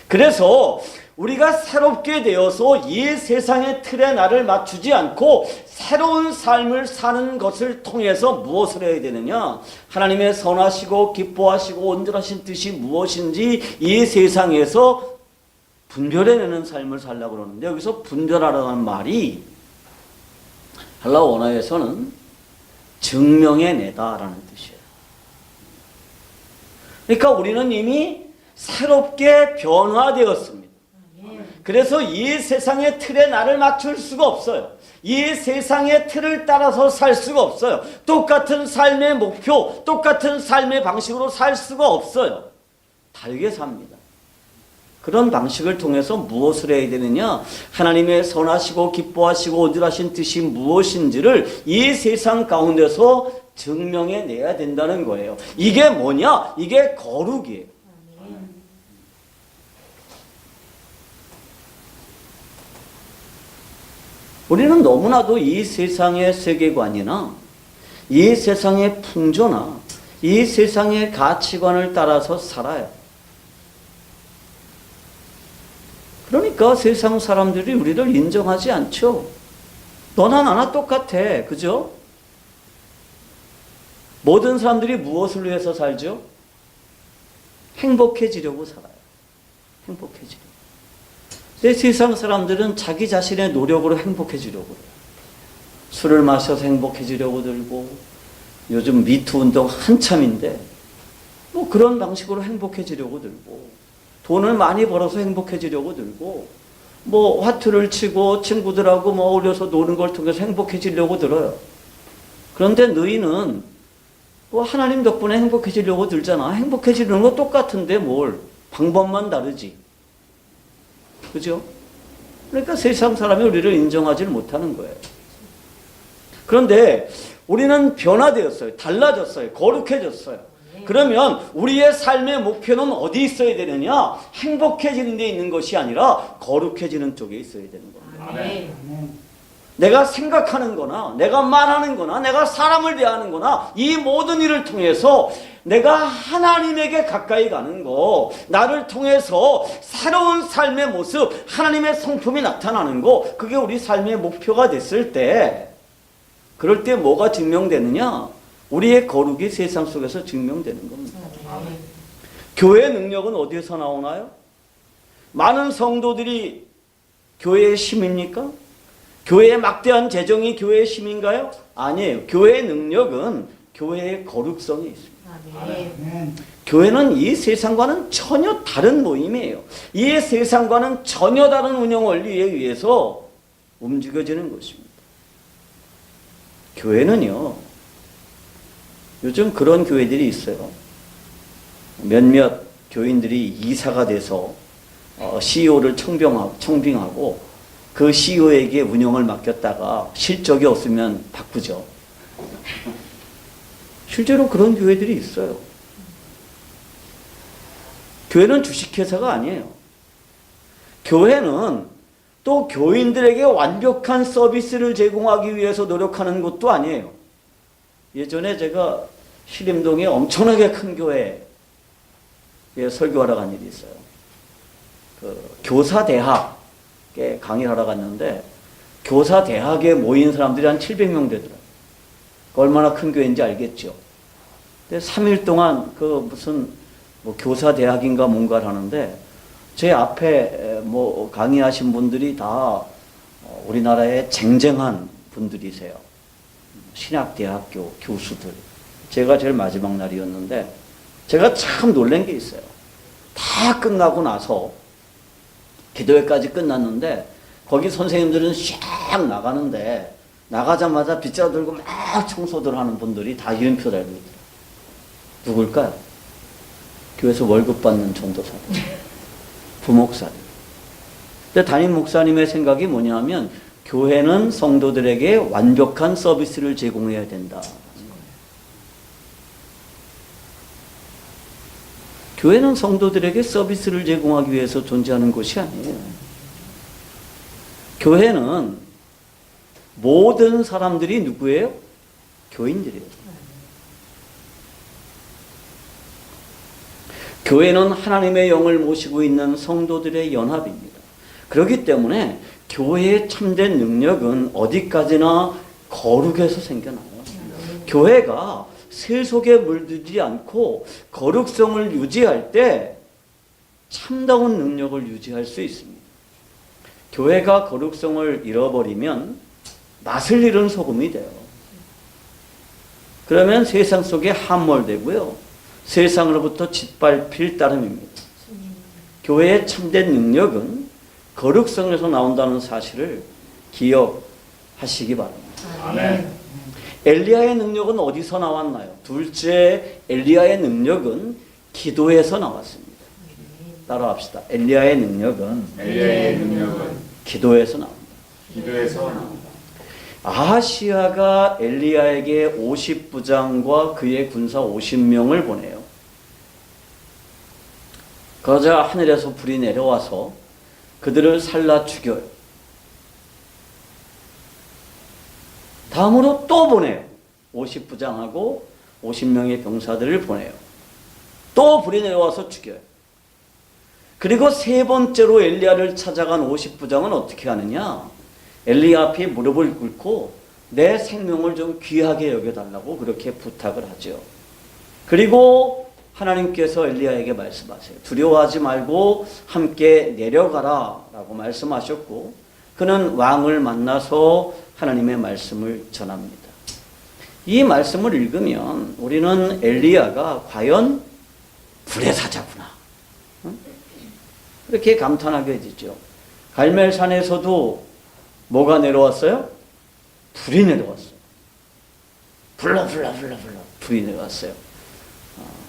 그래서 우리가 새롭게 되어서 이 세상의 틀에 나를 맞추지 않고 새로운 삶을 사는 것을 통해서 무엇을 해야 되느냐? 하나님의 선하시고 기뻐하시고 온전하신 뜻이 무엇인지 이 세상에서 분별해내는 삶을 살려고 그러는데, 여기서 분별하라는 말이 헬라어 원어에서는 증명해내다라는 뜻이에요. 그러니까 우리는 이미 새롭게 변화되었습니다. 그래서 이 세상의 틀에 나를 맞출 수가 없어요. 이 세상의 틀을 따라서 살 수가 없어요. 똑같은 삶의 목표, 똑같은 삶의 방식으로 살 수가 없어요. 다르게 삽니다. 그런 방식을 통해서 무엇을 해야 되느냐? 하나님의 선하시고 기뻐하시고 온전하신 뜻이 무엇인지를 이 세상 가운데서 증명해내야 된다는 거예요. 이게 뭐냐? 이게 거룩이에요. 우리는 너무나도 이 세상의 세계관이나 이 세상의 풍조나 이 세상의 가치관을 따라서 살아요. 그러니까 세상 사람들이 우리를 인정하지 않죠. 너나 나나 똑같아. 그죠? 모든 사람들이 무엇을 위해서 살죠? 행복해지려고 살아요. 행복해지려고. 근데 세상 사람들은 자기 자신의 노력으로 행복해지려고 해요. 술을 마셔서 행복해지려고 들고, 요즘 미투 운동 한참인데 뭐 그런 방식으로 행복해지려고 들고, 돈을 많이 벌어서 행복해지려고 들고, 뭐 화투를 치고 친구들하고 뭐 어울려서 노는 걸 통해서 행복해지려고 들어요. 그런데 너희는 뭐 하나님 덕분에 행복해지려고 들잖아. 행복해지는 거 똑같은데 뭘, 방법만 다르지. 그죠? 그러니까 세상 사람이 우리를 인정하지를 못하는 거예요. 그런데 우리는 변화되었어요. 달라졌어요. 거룩해졌어요. 그러면 우리의 삶의 목표는 어디 있어야 되느냐? 행복해지는 데 있는 것이 아니라 거룩해지는 쪽에 있어야 되는 겁니다. 내가 생각하는 거나 내가 말하는 거나 내가 사람을 대하는 거나 이 모든 일을 통해서 내가 하나님에게 가까이 가는 거, 나를 통해서 새로운 삶의 모습, 하나님의 성품이 나타나는 거, 그게 우리 삶의 목표가 됐을 때, 그럴 때 뭐가 증명되느냐? 우리의 거룩이 세상 속에서 증명되는 겁니다. 교회의 능력은 어디에서 나오나요? 많은 성도들이 교회의 힘입니까? 교회의 막대한 재정이 교회의 힘인가요? 아니에요. 교회의 능력은 교회의 거룩성에 있습니다. 교회는 이 세상과는 전혀 다른 모임이에요. 이 세상과는 전혀 다른 운영 원리에 의해서 움직여지는 것입니다. 교회는요, 요즘 그런 교회들이 있어요. 몇몇 교인들이 이사가 돼서 CEO를 청빙하고 그 CEO에게 운영을 맡겼다가 실적이 없으면 바꾸죠. 실제로 그런 교회들이 있어요. 교회는 주식회사가 아니에요. 교회는 또 교인들에게 완벽한 서비스를 제공하기 위해서 노력하는 것도 아니에요. 예전에 제가 신림동에 엄청나게 큰 교회에 설교하러 간 일이 있어요. 교사대학에 강의를 하러 갔는데 교사대학에 모인 사람들이 한 700명 되더라고요. 얼마나 큰 교회인지 알겠죠. 근데 3일 동안 무슨 교사대학인가 뭔가를 하는데 제 앞에 강의하신 분들이 다 우리나라의 쟁쟁한 분들이세요. 신학대학교 교수들. 제가 제일 마지막 날이었는데 제가 참 놀란 게 있어요. 다 끝나고 나서 기도회까지 끝났는데 거기 선생님들은 샥 나가는데 나가자마자 빗자루 들고 막 청소들 하는 분들이 다 이름표 달고 있더라고요. 누굴까요? 교회에서 월급 받는 전도사들, 부목사들. 근데 담임 목사님의 생각이 뭐냐면 교회는 성도들에게 완벽한 서비스를 제공해야 된다. 교회는 성도들에게 서비스를 제공하기 위해서 존재하는 것이 아니에요. 교회는 모든 사람들이 누구예요? 교인들이에요. 교회는 하나님의 영을 모시고 있는 성도들의 연합입니다. 그렇기 때문에 교회의 참된 능력은 어디까지나 거룩에서 생겨나요. 교회가 세속에 물들지 않고 거룩성을 유지할 때 참다운 능력을 유지할 수 있습니다. 교회가 거룩성을 잃어버리면 맛을 잃은 소금이 돼요. 그러면 세상 속에 함몰되고요. 세상으로부터 짓밟힐 따름입니다. 교회의 참된 능력은 거룩성에서 나온다는 사실을 기억하시기 바랍니다. 아멘. 엘리야의 능력은 어디서 나왔나요? 둘째, 엘리야의 능력은 기도에서 나왔습니다. 따라합시다. 엘리야의 능력은 기도에서 나옵니다. 기도에서 나온다. 아하시야가 엘리야에게 50부장과 그의 군사 50명을 보내요. 그러자 하늘에서 불이 내려와서 그들을 살라 죽여요. 다음으로 또 보내요. 50부장하고 50명의 병사들을 보내요. 또 불이 내려와서 죽여요. 그리고 세 번째로 엘리야를 찾아간 50부장은 어떻게 하느냐? 엘리야 앞에 무릎을 꿇고 내 생명을 좀 귀하게 여겨달라고 그렇게 부탁을 하죠. 그리고 하나님께서 엘리야에게 말씀하세요. 두려워하지 말고 함께 내려가라 라고 말씀하셨고 그는 왕을 만나서 하나님의 말씀을 전합니다. 이 말씀을 읽으면 우리는 엘리야가 과연 불의 사자구나 그렇게 감탄하게 되죠. 갈멜산에서도 뭐가 내려왔어요? 불이 내려왔어요. 불러 불이 내려왔어요.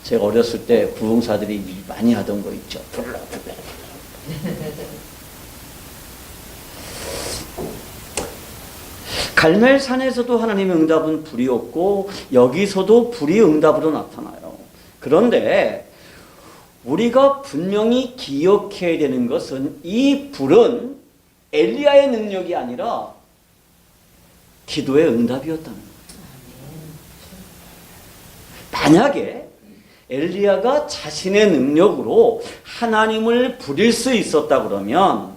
제가 어렸을 때 부흥사들이 많이 하던 거 있죠. 불러. 갈멜산에서도 하나님의 응답은 불이었고 여기서도 불이 응답으로 나타나요. 그런데 우리가 분명히 기억해야 되는 것은 이 불은 엘리야의 능력이 아니라 기도의 응답이었다는 거예요. 만약에 엘리야가 자신의 능력으로 하나님을 부릴 수 있었다 그러면,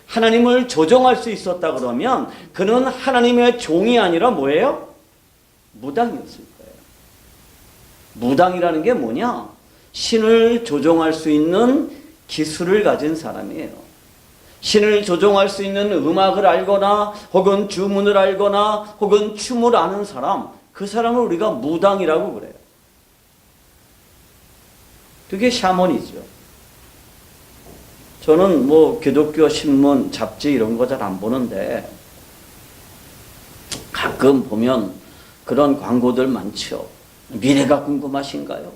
하나님을 조종할 수 있었다 그러면 그는 하나님의 종이 아니라 뭐예요? 무당이었을 거예요. 무당이라는 게 뭐냐? 신을 조종할 수 있는 기술을 가진 사람이에요. 신을 조종할 수 있는 음악을 알거나 혹은 주문을 알거나 혹은 춤을 아는 사람, 그 사람을 우리가 무당이라고 그래요. 그게 샤먼이죠. 저는 뭐 기독교 신문, 잡지 이런 거 잘 안 보는데 가끔 보면 그런 광고들 많죠. 미래가 궁금하신가요?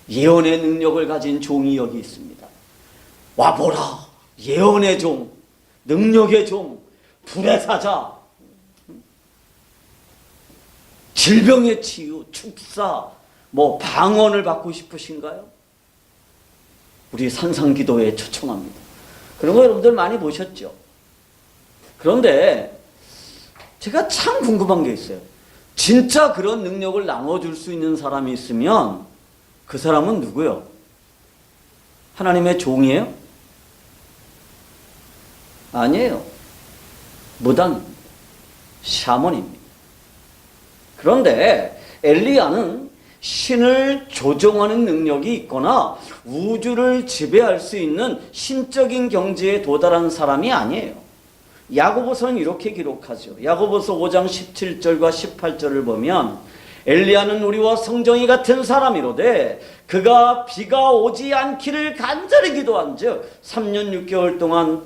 예언의 능력을 가진 종이 여기 있습니다. 와보라. 예언의 종, 능력의 종, 불의 사자, 질병의 치유, 축사, 뭐 방언을 받고 싶으신가요? 우리 산상기도에 초청합니다. 그런 거 여러분들 많이 보셨죠? 그런데 제가 참 궁금한 게 있어요. 진짜 그런 능력을 나눠줄 수 있는 사람이 있으면 그 사람은 누구요? 하나님의 종이에요? 아니에요. 무당입니다. 샤먼입니다. 그런데 엘리야는 신을 조종하는 능력이 있거나 우주를 지배할 수 있는 신적인 경지에 도달한 사람이 아니에요. 야고보서는 이렇게 기록하죠. 야고보서 5장 17절과 18절을 보면 엘리야는 우리와 성정이 같은 사람이로되 그가 비가 오지 않기를 간절히 기도한즉 3년 6개월 동안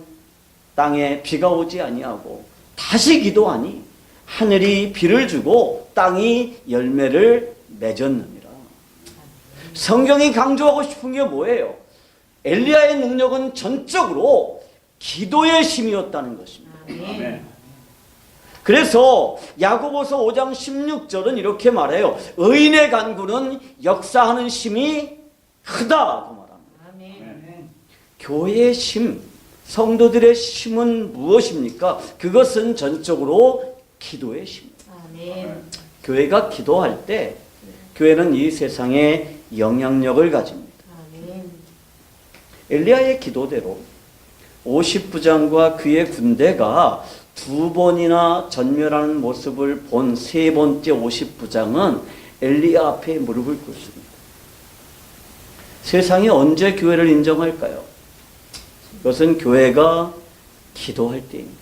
땅에 비가 오지 아니하고 다시 기도하니 하늘이 비를 주고 땅이 열매를 맺었느니라. 성경이 강조하고 싶은 게 뭐예요? 엘리야의 능력은 전적으로 기도의 힘이었다는 것입니다. 아멘. 그래서 야고보서 5장 16절은 이렇게 말해요. 의인의 간구는 역사하는 힘이 크다고 말합니다. 아멘. 교회의 힘, 성도들의 힘은 무엇입니까? 그것은 전적으로 기도의 힘입니다. 아멘. 교회가 기도할 때 교회는 이 세상에 영향력을 가집니다. 아멘. 엘리야의 기도대로 50부장과 그의 군대가 두 번이나 전멸하는 모습을 본 세 번째 50부장은 엘리야 앞에 무릎을 꿇습니다. 세상이 언제 교회를 인정할까요? 그것은 교회가 기도할 때입니다.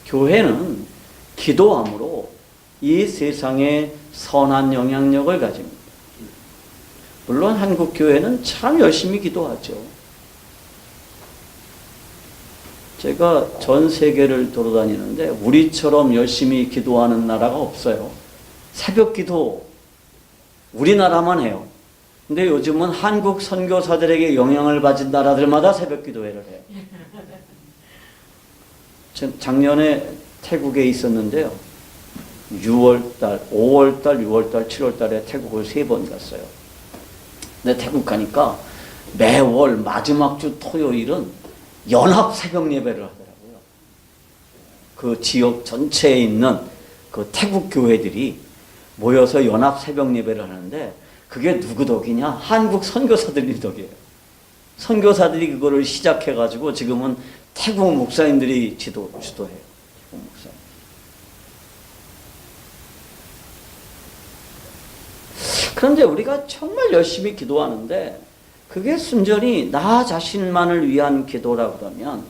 교회는 기도함으로 이 세상에 선한 영향력을 가집니다. 물론 한국 교회는 참 열심히 기도하죠. 제가 전 세계를 돌아다니는데 우리처럼 열심히 기도하는 나라가 없어요. 새벽 기도 우리나라만 해요. 근데 요즘은 한국 선교사들에게 영향을 받은 나라들마다 새벽 기도회를 해요. 작년에 태국에 있었는데요. 6월달, 5월달, 6월달, 7월달에 태국을 3번 갔어요. 근데 태국 가니까 매월 마지막 주 토요일은 연합 새벽 예배를 하더라고요. 그 지역 전체에 있는 그 태국 교회들이 모여서 연합 새벽 예배를 하는데 그게 누구 덕이냐? 한국 선교사들이 덕이에요. 선교사들이 그거를 시작해가지고 지금은 태국 목사님들이 주도해요. 태국 목사님. 그런데 우리가 정말 열심히 기도하는데 그게 순전히 나 자신만을 위한 기도라 그러면,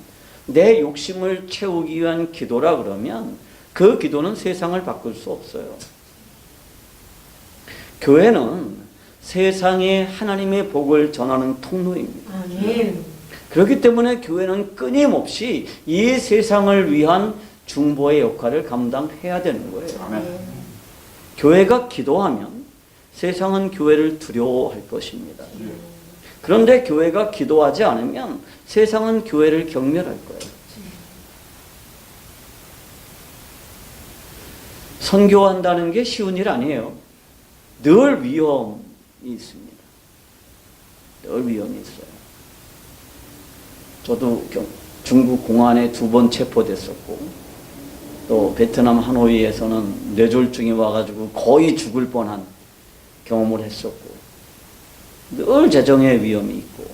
내 욕심을 채우기 위한 기도라 그러면 그 기도는 세상을 바꿀 수 없어요. 교회는 세상에 하나님의 복을 전하는 통로입니다. 아멘. 그렇기 때문에 교회는 끊임없이 이 세상을 위한 중보의 역할을 감당해야 되는 거예요. 아멘. 교회가 기도하면 세상은 교회를 두려워할 것입니다. 그런데 교회가 기도하지 않으면 세상은 교회를 경멸할 거예요. 선교한다는 게 쉬운 일 아니에요. 늘 위험, 있습니다. 늘 위험이 있어요. 저도 중국 공안에 2번 체포됐었고, 또 베트남 하노이에서는 뇌졸중이 와가지고 거의 죽을 뻔한 경험을 했었고, 늘 재정의 위험이 있고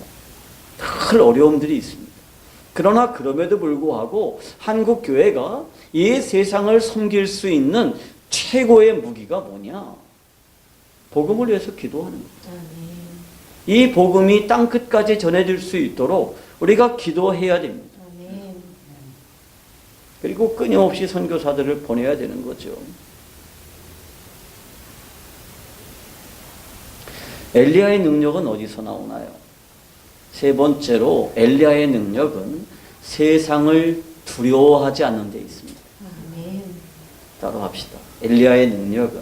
늘 어려움들이 있습니다. 그러나 그럼에도 불구하고 한국 교회가 이 세상을 섬길 수 있는 최고의 무기가 뭐냐? 복음을 위해서 기도하는 거예요. 이 복음이 땅끝까지 전해질 수 있도록 우리가 기도해야 됩니다. 그리고 끊임없이 선교사들을 보내야 되는 거죠. 엘리야의 능력은 어디서 나오나요? 세 번째로 엘리야의 능력은 세상을 두려워하지 않는 데 있습니다. 따로 합시다. 엘리야의 능력은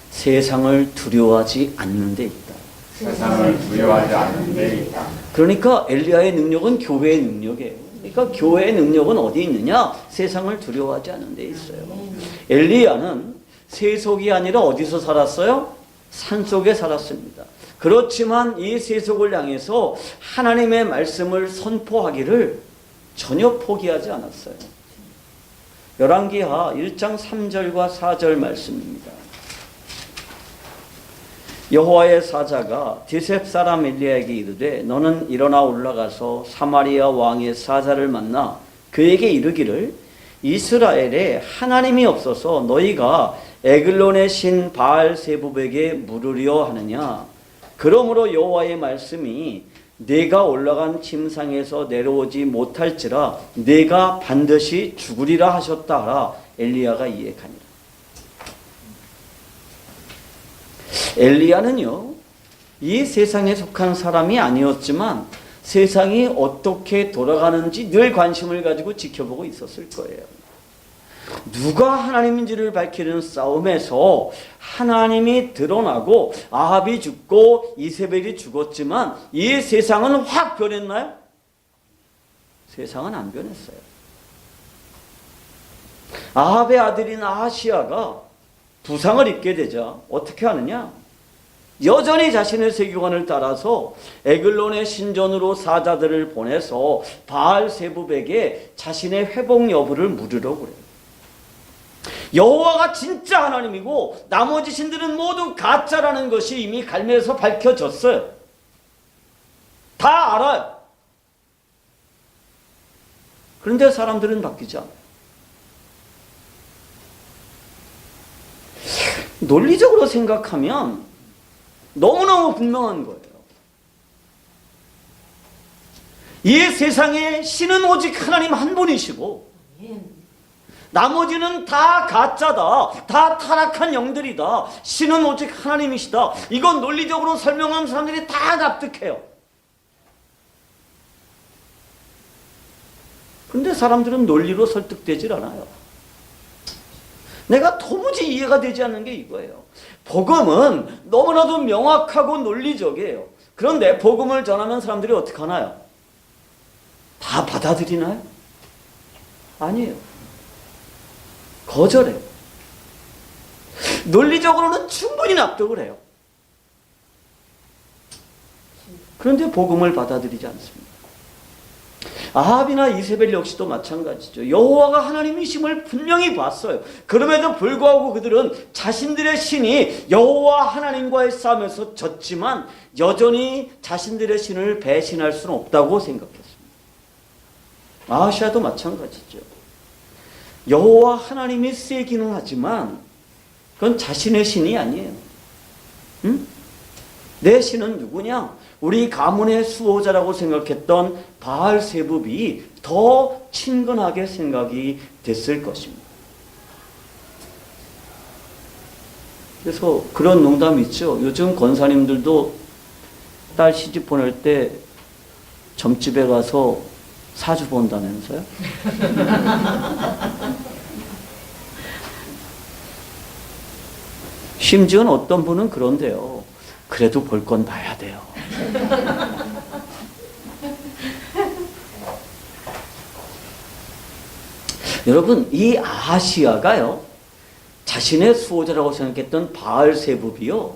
세상을 두려워하지 않는 데 있다. 세상을 두려워하지 않는 데 있다. 그러니까 엘리야의 능력은 교회의 능력이에요. 그러니까 교회의 능력은 어디 있느냐? 세상을 두려워하지 않는 데 있어요. 엘리야는 세속이 아니라 어디서 살았어요? 산속에 살았습니다. 그렇지만 이 세속을 향해서 하나님의 말씀을 선포하기를 전혀 포기하지 않았어요. 열왕기하 1장 3절과 4절 말씀입니다. 여호와의 사자가 디셉 사람 엘리야에게 이르되 너는 일어나 올라가서 사마리아 왕의 사자를 만나 그에게 이르기를 이스라엘에 하나님이 없어서 너희가 에글론의 신 바알세붑에게 물으려 하느냐. 그러므로 여호와의 말씀이 내가 올라간 침상에서 내려오지 못할지라 내가 반드시 죽으리라 하셨다 하라. 엘리야가 이에 가니라. 엘리야는요, 이 세상에 속한 사람이 아니었지만 세상이 어떻게 돌아가는지 늘 관심을 가지고 지켜보고 있었을 거예요. 누가 하나님인지를 밝히는 싸움에서 하나님이 드러나고 아합이 죽고 이세벨이 죽었지만 이 세상은 확 변했나요? 세상은 안 변했어요. 아합의 아들인 아하시야가 부상을 입게 되자 어떻게 하느냐? 여전히 자신의 세계관을 따라서 에글론의 신전으로 사자들을 보내서 바알세붑에게 자신의 회복 여부를 물으려고 그래요. 여호와가 진짜 하나님이고 나머지 신들은 모두 가짜라는 것이 이미 갈매에서 밝혀졌어요. 다 알아요. 그런데 사람들은 바뀌지 않아요. 논리적으로 생각하면 너무너무 분명한 거예요. 이 세상에 신은 오직 하나님 한 분이시고 나머지는 다 가짜다. 다 타락한 영들이다. 신은 오직 하나님이시다. 이건 논리적으로 설명하면 사람들이 다 납득해요. 그런데 사람들은 논리로 설득되질 않아요. 내가 도무지 이해가 되지 않는 게 이거예요. 복음은 너무나도 명확하고 논리적이에요. 그런데 복음을 전하면 사람들이 어떻게 하나요? 다 받아들이나요? 아니에요. 거절해요. 논리적으로는 충분히 납득을 해요. 그런데 복음을 받아들이지 않습니다. 아합이나 이세벨 역시도 마찬가지죠. 여호와가 하나님이심을 분명히 봤어요. 그럼에도 불구하고 그들은 자신들의 신이 여호와 하나님과의 싸움에서 졌지만 여전히 자신들의 신을 배신할 수는 없다고 생각했습니다. 아하시아도 마찬가지죠. 여호와 하나님이 세기는 하지만 그건 자신의 신이 아니에요. 응? 내 신은 누구냐? 우리 가문의 수호자라고 생각했던 바알세붑이 더 친근하게 생각이 됐을 것입니다. 그래서 그런 농담이 있죠. 요즘 권사님들도 딸 시집 보낼 때 점집에 가서 사주 본다면서요? 심지어는 어떤 분은 그런데요. 그래도 볼 건 봐야 돼요. 여러분, 이 아하시야가요, 자신의 수호자라고 생각했던 바알세붑이요,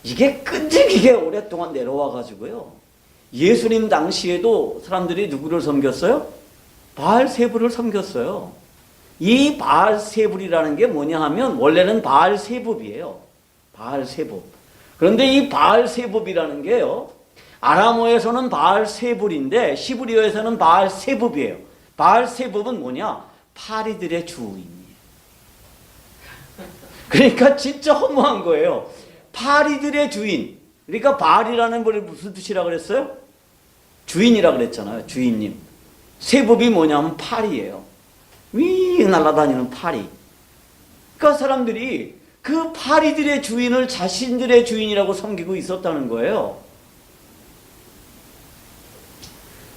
이게 끈질기게 오랫동안 내려와 가지고요. 예수님 당시에도 사람들이 누구를 섬겼어요? 바알세불을 섬겼어요. 이 바알세불이라는 게 뭐냐 하면 원래는 바알세붑이에요. 바알세붑. 그런데 이 바알세붑이라는 게요. 아람어에서는 바알세불인데 시브리어에서는 바알세붑이에요. 바알세붑은 뭐냐? 파리들의 주인이에요. 그러니까 진짜 허무한 거예요. 파리들의 주인. 그러니까 바알이라는 걸 무슨 뜻이라 그랬어요? 주인이라 그랬잖아요. 주인님. 세붑이 뭐냐면 파리예요. 위 날아다니는 파리. 그러니까 사람들이 그 파리들의 주인을 자신들의 주인이라고 섬기고 있었다는 거예요.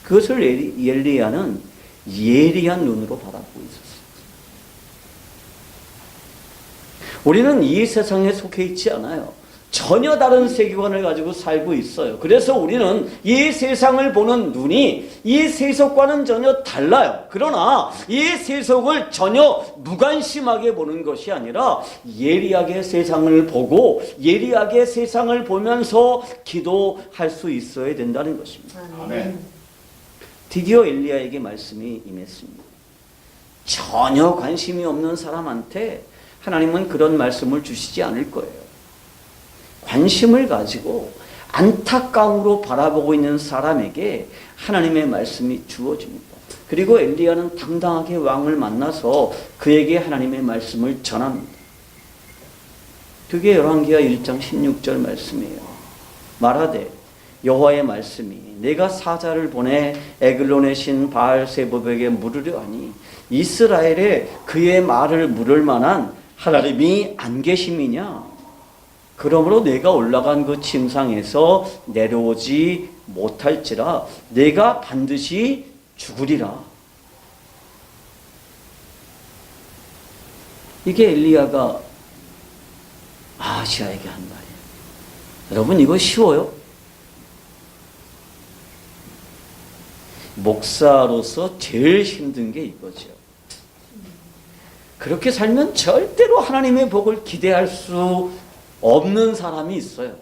그것을 엘리야는 예리한 눈으로 바라보고 있었어요. 우리는 이 세상에 속해 있지 않아요. 전혀 다른 세계관을 가지고 살고 있어요. 그래서 우리는 이 세상을 보는 눈이 이 세속과는 전혀 달라요. 그러나 이 세속을 전혀 무관심하게 보는 것이 아니라 예리하게 세상을 보고 예리하게 세상을 보면서 기도할 수 있어야 된다는 것입니다. 아멘. 드디어 엘리야에게 말씀이 임했습니다. 전혀 관심이 없는 사람한테 하나님은 그런 말씀을 주시지 않을 거예요. 관심을 가지고 안타까움으로 바라보고 있는 사람에게 하나님의 말씀이 주어집니다. 그리고 엘리야는 당당하게 왕을 만나서 그에게 하나님의 말씀을 전합니다. 그게 열왕기하 1장 16절 말씀이에요. 말하되 여호와의 말씀이 내가 사자를 보내 에글론의 신 바알세붑에게 물으려 하니 이스라엘에 그의 말을 물을 만한 하나님이 안 계심이냐? 그러므로 내가 올라간 그 침상에서 내려오지 못할지라 내가 반드시 죽으리라. 이게 엘리야가 아하시아에게 한 말이에요. 여러분 이거 쉬워요? 목사로서 제일 힘든 게 이거죠. 그렇게 살면 절대로 하나님의 복을 기대할 수 없는 사람이 있어요.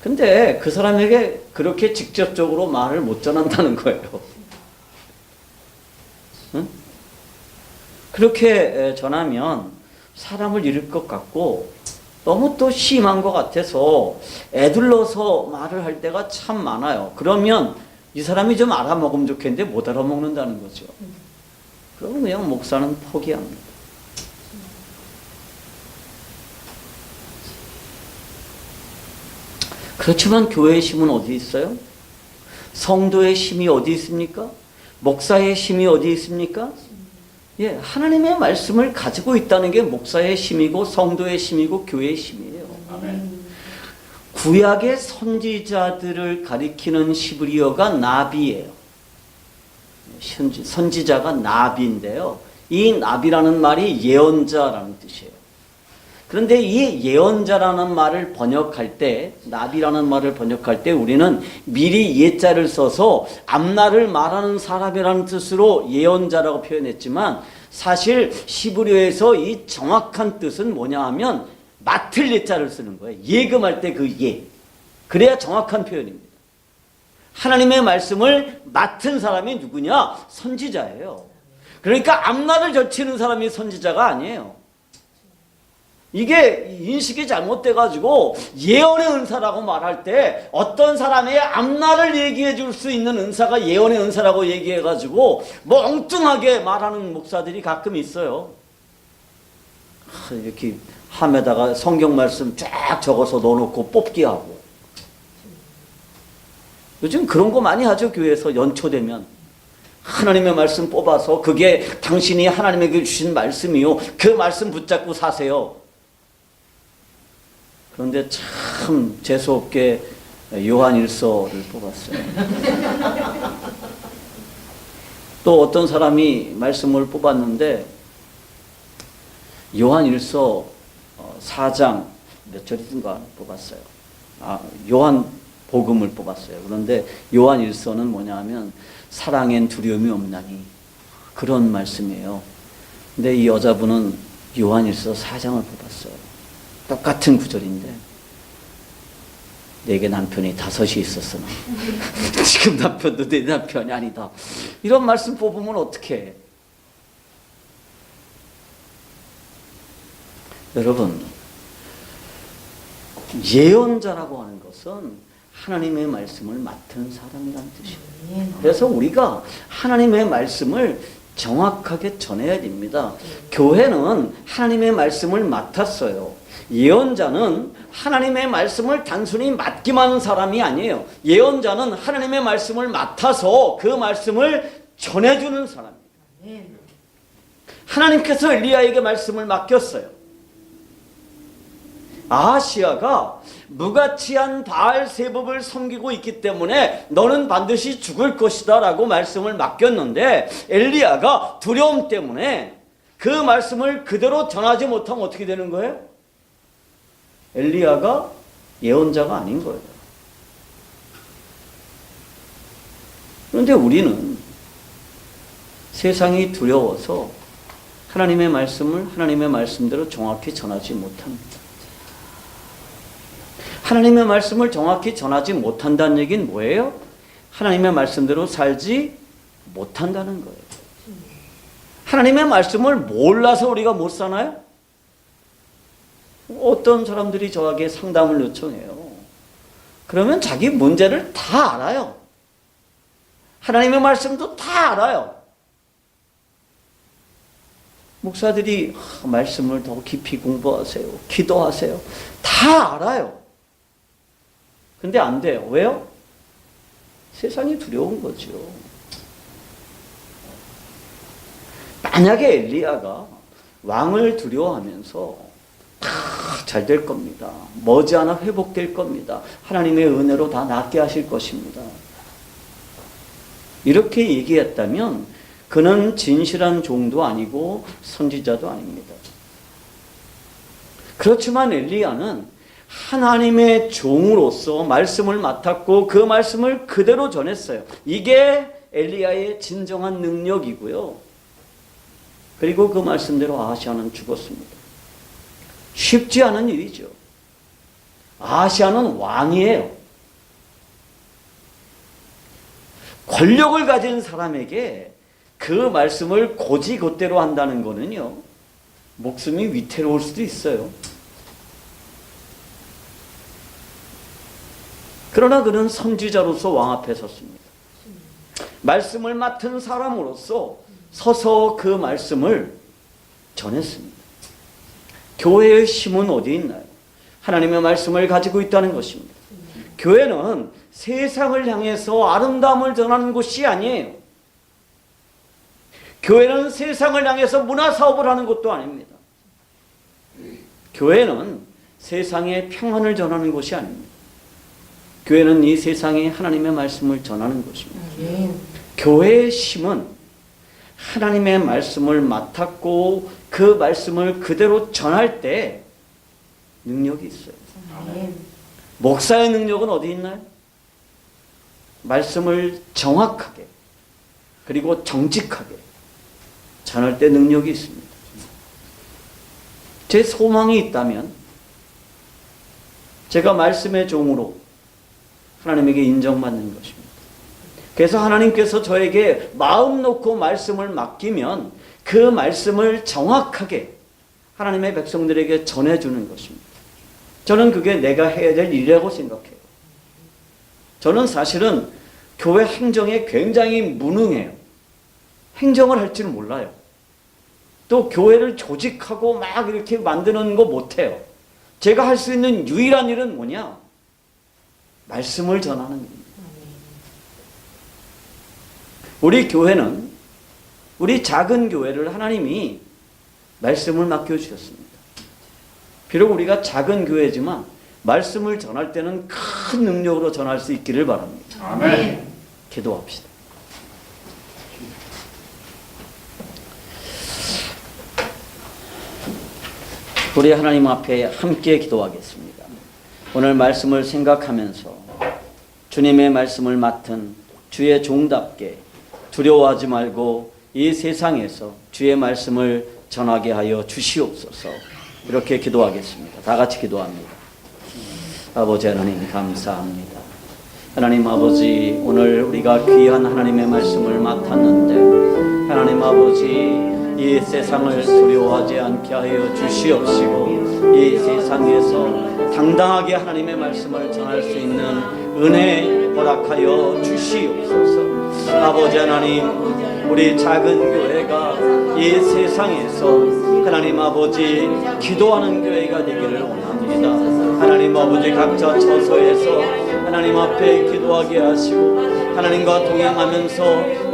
근데 그 사람에게 그렇게 직접적으로 말을 못 전한다는 거예요. 응? 그렇게 전하면 사람을 잃을 것 같고 너무 또 심한 것 같아서 애둘러서 말을 할 때가 참 많아요. 그러면 이 사람이 좀 알아먹으면 좋겠는데 못 알아먹는다는 거죠. 그러면 그냥 목사는 포기합니다. 그렇지만 교회의 힘은 어디 있어요? 성도의 힘이 어디 있습니까? 목사의 힘이 어디 있습니까? 예, 하나님의 말씀을 가지고 있다는 게 목사의 힘이고 성도의 힘이고 교회의 힘이에요. 아멘. 구약의 선지자들을 가리키는 시브리어가 나비예요. 선지자가 나비인데요. 이 나비라는 말이 예언자라는 뜻이에요. 그런데 이 예언자라는 말을 번역할 때, 나비라는 말을 번역할 때 우리는 미리 예자를 써서 앞날을 말하는 사람이라는 뜻으로 예언자라고 표현했지만 사실 시브리어에서 이 정확한 뜻은 뭐냐 하면 맡을 예자를 쓰는 거예요. 예금할 때 그 예. 그래야 정확한 표현입니다. 하나님의 말씀을 맡은 사람이 누구냐? 선지자예요. 그러니까 앞날을 젖히는 사람이 선지자가 아니에요. 이게 인식이 잘못돼가지고 예언의 은사라고 말할 때 어떤 사람의 앞날을 얘기해 줄 수 있는 은사가 예언의 은사라고 얘기해가지고 멍뚱하게 말하는 목사들이 가끔 있어요. 이렇게 함에다가 성경 말씀 쫙 적어서 넣어놓고 뽑기 하고. 요즘 그런 거 많이 하죠. 교회에서 연초되면. 하나님의 말씀 뽑아서 그게 당신이 하나님에게 주신 말씀이요. 그 말씀 붙잡고 사세요. 그런데 참 재수없게 요한일서를 뽑았어요. 또 어떤 사람이 말씀을 뽑았는데 요한일서 4장 몇 절인가 뽑았어요. 요한복음을 뽑았어요. 그런데 요한일서는 뭐냐 하면 사랑엔 두려움이 없나니 그런 말씀이에요. 근데 이 여자분은 요한일서 4장을 뽑았어요. 똑같은 구절인데 내게 남편이 5이 있었으나 지금 남편도 내 남편이 아니다. 이런 말씀 뽑으면 어떡해? 여러분, 예언자라고 하는 것은 하나님의 말씀을 맡은 사람이라는 뜻이에요. 그래서 우리가 하나님의 말씀을 정확하게 전해야 됩니다. 교회는 하나님의 말씀을 맡았어요. 예언자는 하나님의 말씀을 단순히 맡기만 하는 사람이 아니에요. 예언자는 하나님의 말씀을 맡아서 그 말씀을 전해주는 사람입니다. 하나님께서 엘리야에게 말씀을 맡겼어요. 아하시아가 무가치한 바알세법을 섬기고 있기 때문에 너는 반드시 죽을 것이다 라고 말씀을 맡겼는데 엘리야가 두려움 때문에 그 말씀을 그대로 전하지 못하면 어떻게 되는 거예요? 엘리야가 예언자가 아닌 거예요. 그런데 우리는 세상이 두려워서 하나님의 말씀을 하나님의 말씀대로 정확히 전하지 못합니다. 하나님의 말씀을 정확히 전하지 못한다는 얘기는 뭐예요? 하나님의 말씀대로 살지 못한다는 거예요. 하나님의 말씀을 몰라서 우리가 못 사나요? 어떤 사람들이 저에게 상담을 요청해요. 그러면 자기 문제를 다 알아요. 하나님의 말씀도 다 알아요. 목사들이 말씀을 더 깊이 공부하세요. 기도하세요. 다 알아요. 근데 안 돼요. 왜요? 세상이 두려운 거죠. 만약에 엘리야가 왕을 두려워하면서 다 잘 될 겁니다. 머지않아 회복될 겁니다. 하나님의 은혜로 다 낫게 하실 것입니다. 이렇게 얘기했다면 그는 진실한 종도 아니고 선지자도 아닙니다. 그렇지만 엘리야는 하나님의 종으로서 말씀을 맡았고 그 말씀을 그대로 전했어요. 이게 엘리야의 진정한 능력이고요. 그리고 그 말씀대로 아하시아는 죽었습니다. 쉽지 않은 일이죠. 아하시아는 왕이에요. 권력을 가진 사람에게 그 말씀을 고지곧대로 한다는 거는요, 목숨이 위태로울 수도 있어요. 그러나 그는 선지자로서 왕 앞에 섰습니다. 말씀을 맡은 사람으로서 서서 그 말씀을 전했습니다. 교회의 힘은 어디 있나요? 하나님의 말씀을 가지고 있다는 것입니다. 교회는 세상을 향해서 아름다움을 전하는 곳이 아니에요. 교회는 세상을 향해서 문화사업을 하는 것도 아닙니다. 교회는 세상에 평안을 전하는 곳이 아닙니다. 교회는 이 세상에 하나님의 말씀을 전하는 곳입니다. 교회의 힘은 하나님의 말씀을 맡았고 그 말씀을 그대로 전할 때 능력이 있어요. 목사의 능력은 어디 있나요? 말씀을 정확하게 그리고 정직하게 전할 때 능력이 있습니다. 제 소망이 있다면 제가 말씀의 종으로 하나님에게 인정받는 것입니다. 그래서 하나님께서 저에게 마음 놓고 말씀을 맡기면 그 말씀을 정확하게 하나님의 백성들에게 전해주는 것입니다. 저는 그게 내가 해야 될 일이라고 생각해요. 저는 사실은 교회 행정에 굉장히 무능해요. 행정을 할 줄 몰라요. 또 교회를 조직하고 막 이렇게 만드는 거 못해요. 제가 할 수 있는 유일한 일은 뭐냐? 말씀을 전하는 겁니다. 우리 교회는, 우리 작은 교회를 하나님이 말씀을 맡겨주셨습니다. 비록 우리가 작은 교회지만 말씀을 전할 때는 큰 능력으로 전할 수 있기를 바랍니다. 아멘. 기도합시다. 우리 하나님 앞에 함께 기도하겠습니다. 오늘 말씀을 생각하면서 주님의 말씀을 맡은 주의 종답게 두려워하지 말고 이 세상에서 주의 말씀을 전하게 하여 주시옵소서. 이렇게 기도하겠습니다. 다 같이 기도합니다. 아버지 하나님 감사합니다. 하나님 아버지, 오늘 우리가 귀한 하나님의 말씀을 맡았는데 하나님 아버지, 이 세상을 두려워하지 않게 하여 주시옵시고 이 세상에서 당당하게 하나님의 말씀을 전할 수 있는 은혜 허락하여 주시옵소서. 아버지 하나님, 우리 작은 교회가 이 세상에서 하나님 아버지 기도하는 교회가 되기를 원합니다. 하나님 아버지, 각자 처소에서 하나님 앞에 기도하게 하시고 하나님과 동행하면서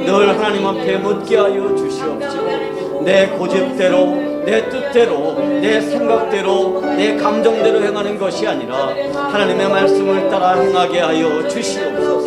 늘 하나님 앞에 묻게 하여 주시옵시고 내 고집대로, 내 뜻대로, 내 생각대로, 내 감정대로 행하는 것이 아니라 하나님의 말씀을 따라 행하게 하여 주시옵소서.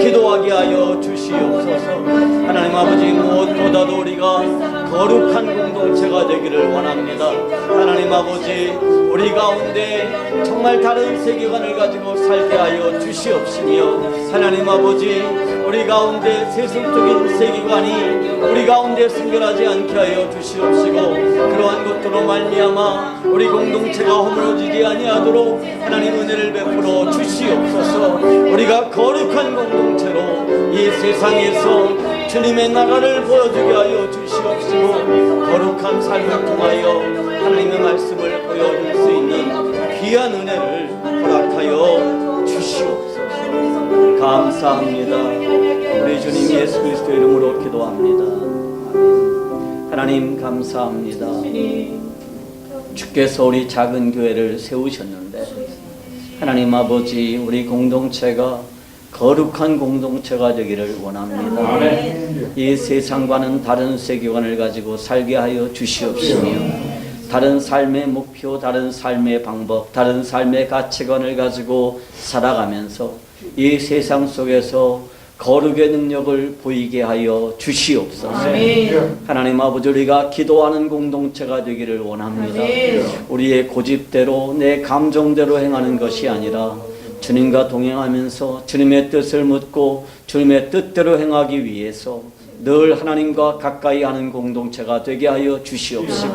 기도하게 하여 주시옵소서. 하나님 아버지, 무엇보다도 우리가 거룩한 공동체가 되기를 원합니다. 하나님 아버지, 우리 가운데 정말 다른 세계관을 가지고 살게 하여 주시옵시며 하나님 아버지, 우리 가운데 세속적인 세계관이 우리 가운데 승결하지 않게 하여 주시옵시고 그러한 것들로 말미암아 우리 공동체가 허물어지지 아니하도록 하나님 은혜를 베풀어 주시옵소서. 우리가 거룩한 공동체로 이 세상에서 주님의 나라를 보여주게 하여 주시옵시고 거룩한 삶을 통하여 하나님의 말씀을 보여줄 수 있는 귀한 은혜를 허락하여 주시옵소서. 감사합니다. 우리 주님 예수 그리스도 이름으로 기도합니다. 아멘. 하나님 감사합니다. 주께서 우리 작은 교회를 세우셨는데 하나님 아버지, 우리 공동체가 거룩한 공동체가 되기를 원합니다. 이 세상과는 다른 세계관을 가지고 살게 하여 주시옵시며 다른 삶의 목표, 다른 삶의 방법, 다른 삶의 가치관을 가지고 살아가면서 이 세상 속에서 거룩의 능력을 보이게 하여 주시옵소서. 하나님 아버지, 우리가 기도하는 공동체가 되기를 원합니다. 우리의 고집대로, 내 감정대로 행하는 것이 아니라 주님과 동행하면서 주님의 뜻을 묻고 주님의 뜻대로 행하기 위해서 늘 하나님과 가까이 하는 공동체가 되게 하여 주시옵시고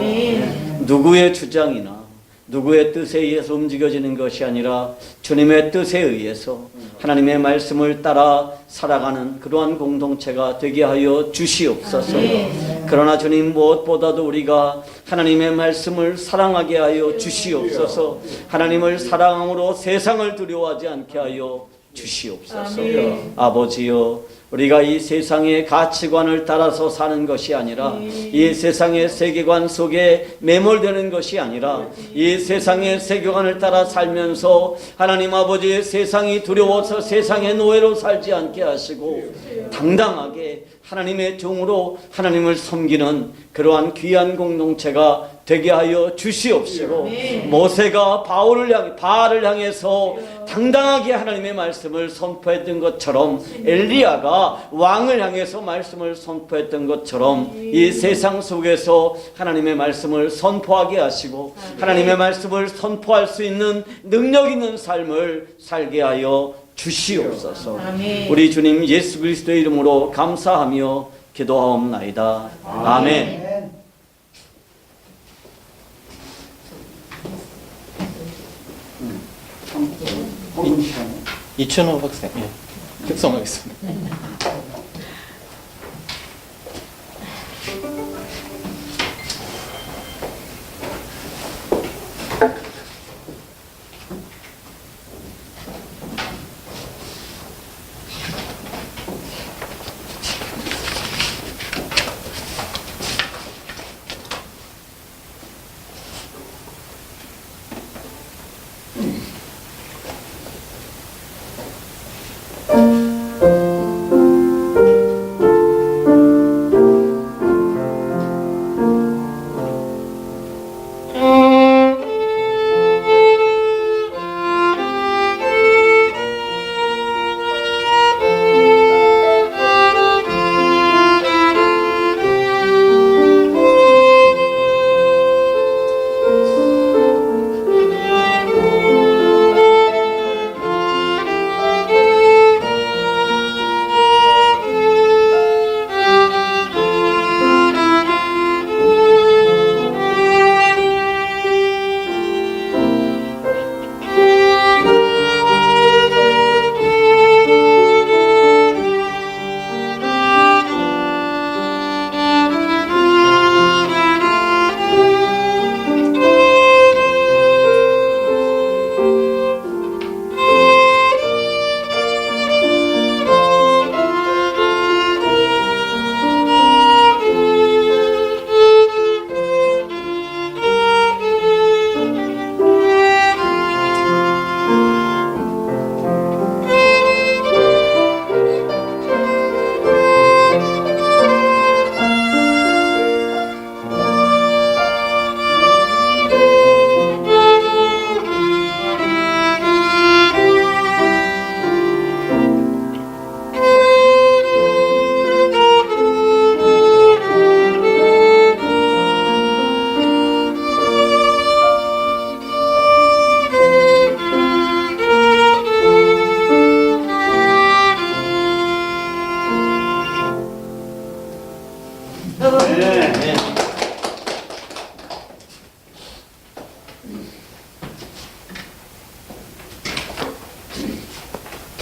누구의 주장이나 누구의 뜻에 의해서 움직여지는 것이 아니라 주님의 뜻에 의해서 하나님의 말씀을 따라 살아가는 그러한 공동체가 되게 하여 주시옵소서. 그러나 주님, 무엇보다도 우리가 하나님의 말씀을 사랑하게 하여 주시옵소서. 하나님을 사랑함으로 세상을 두려워하지 않게 하여 주시옵소서. 아버지여, 우리가 이 세상의 가치관을 따라서 사는 것이 아니라 이 세상의 세계관 속에 매몰되는 것이 아니라 이 세상의 세계관을 따라 살면서 하나님 아버지, 세상이 두려워서 세상의 노예로 살지 않게 하시고 당당하게 하나님의 종으로 하나님을 섬기는 그러한 귀한 공동체가 되게 하여 주시옵시고 모세가 바알을 향해서 당당하게 하나님의 말씀을 선포했던 것처럼 엘리야가 왕을 향해서 말씀을 선포했던 것처럼 이 세상 속에서 하나님의 말씀을 선포하게 하시고 하나님의 말씀을 선포할 수 있는 능력 있는 삶을 살게 하여 주시옵소서. 우리 주님 예수 그리스도의 이름으로 감사하며 기도하옵나이다. 아멘. 이춘호 학생, 격송하겠습니다.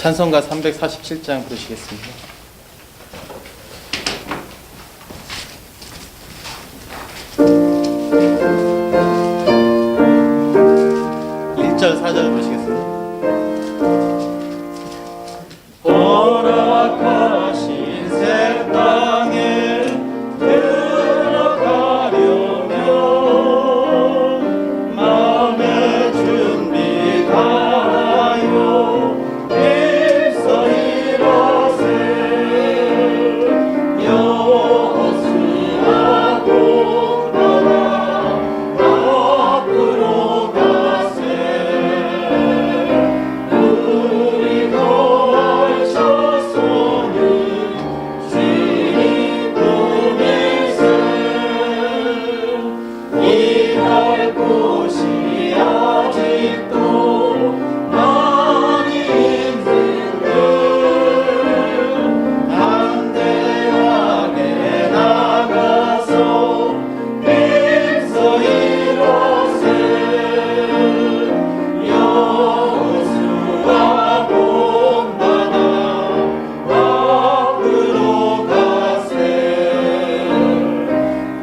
찬송가 347장 부르시겠습니다. 1절 4절 부르시겠습니다. 허락하신 새 땅에 들어가려면 마음의 준비 다하여 힘써 일어세 여호수아고 나라 앞으로 가세 우리 걸쳐서는 주님 품일세 일할 곳이 아직도 많이 힘든데 담대하게 나가서 힘써 일어세 여호수아 본받아 앞으로 가세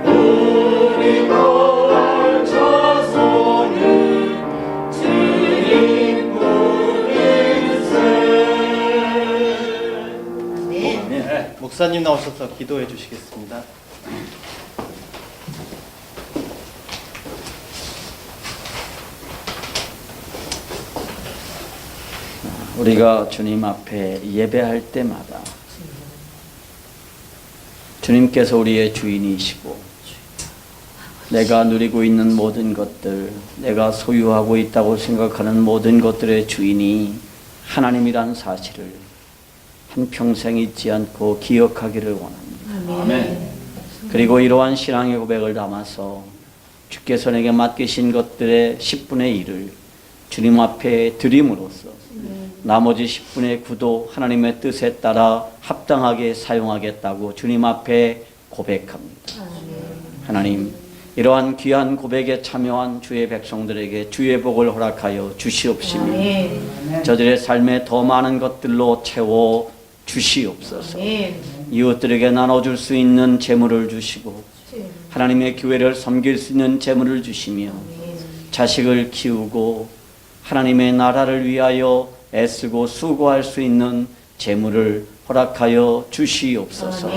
우리 걸쳐서는 주님 품일세. 네, 목사님 나오셔서 기도해 주시겠습니다. 우리가 주님 앞에 예배할 때마다 주님께서 우리의 주인이시고 내가 누리고 있는 모든 것들, 내가 소유하고 있다고 생각하는 모든 것들의 주인이 하나님이란 사실을 한평생 잊지 않고 기억하기를 원합니다. 아멘. 그리고 이러한 신앙의 고백을 담아서 주께서 내게 맡기신 것들의 10분의 1을 주님 앞에 드림으로써 나머지 10분의 9도 하나님의 뜻에 따라 합당하게 사용하겠다고 주님 앞에 고백합니다. 하나님, 이러한 귀한 고백에 참여한 주의 백성들에게 주의 복을 허락하여 주시옵시며 저들의 삶에 더 많은 것들로 채워 주시옵소서. 이웃들에게 나눠줄 수 있는 재물을 주시고 하나님의 교회를 섬길 수 있는 재물을 주시며 자식을 키우고 하나님의 나라를 위하여 애쓰고 수고할 수 있는 재물을 허락하여 주시옵소서.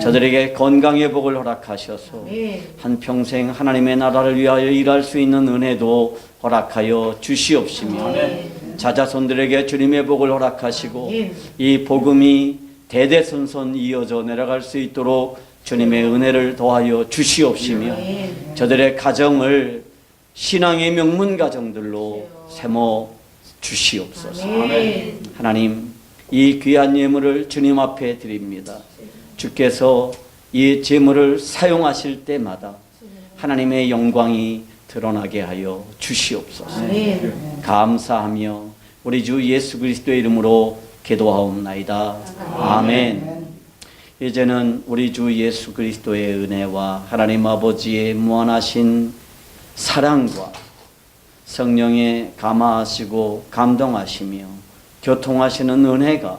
저들에게 건강의 복을 허락하셔서 한평생 하나님의 나라를 위하여 일할 수 있는 은혜도 허락하여 주시옵시며 자자손들에게 주님의 복을 허락하시고 이 복음이 대대손손 이어져 내려갈 수 있도록 주님의 은혜를 더하여 주시옵시며 저들의 가정을 신앙의 명문 가정들로 세워 주시옵소서. 하나님, 이 귀한 예물을 주님 앞에 드립니다. 주께서 이 재물을 사용하실 때마다 하나님의 영광이 드러나게 하여 주시옵소서. 감사하며 우리 주 예수 그리스도의 이름으로 기도하옵나이다. 아멘. 이제는 우리 주 예수 그리스도의 은혜와 하나님 아버지의 무한하신 사랑과 성령의 감화하시고 감동하시며 교통하시는 은혜가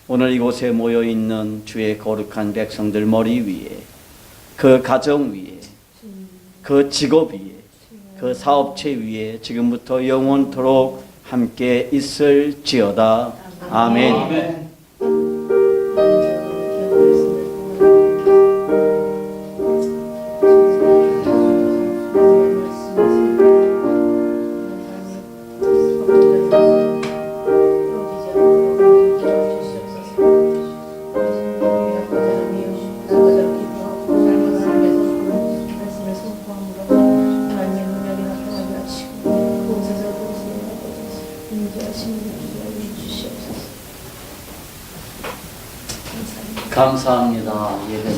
오늘 이곳에 모여있는 주의 거룩한 백성들 머리 위에, 그 가정 위에, 그 직업 위에, 그 사업체 위에 지금부터 영원토록 함께 있을지어다. 아멘. 감사합니다. 예배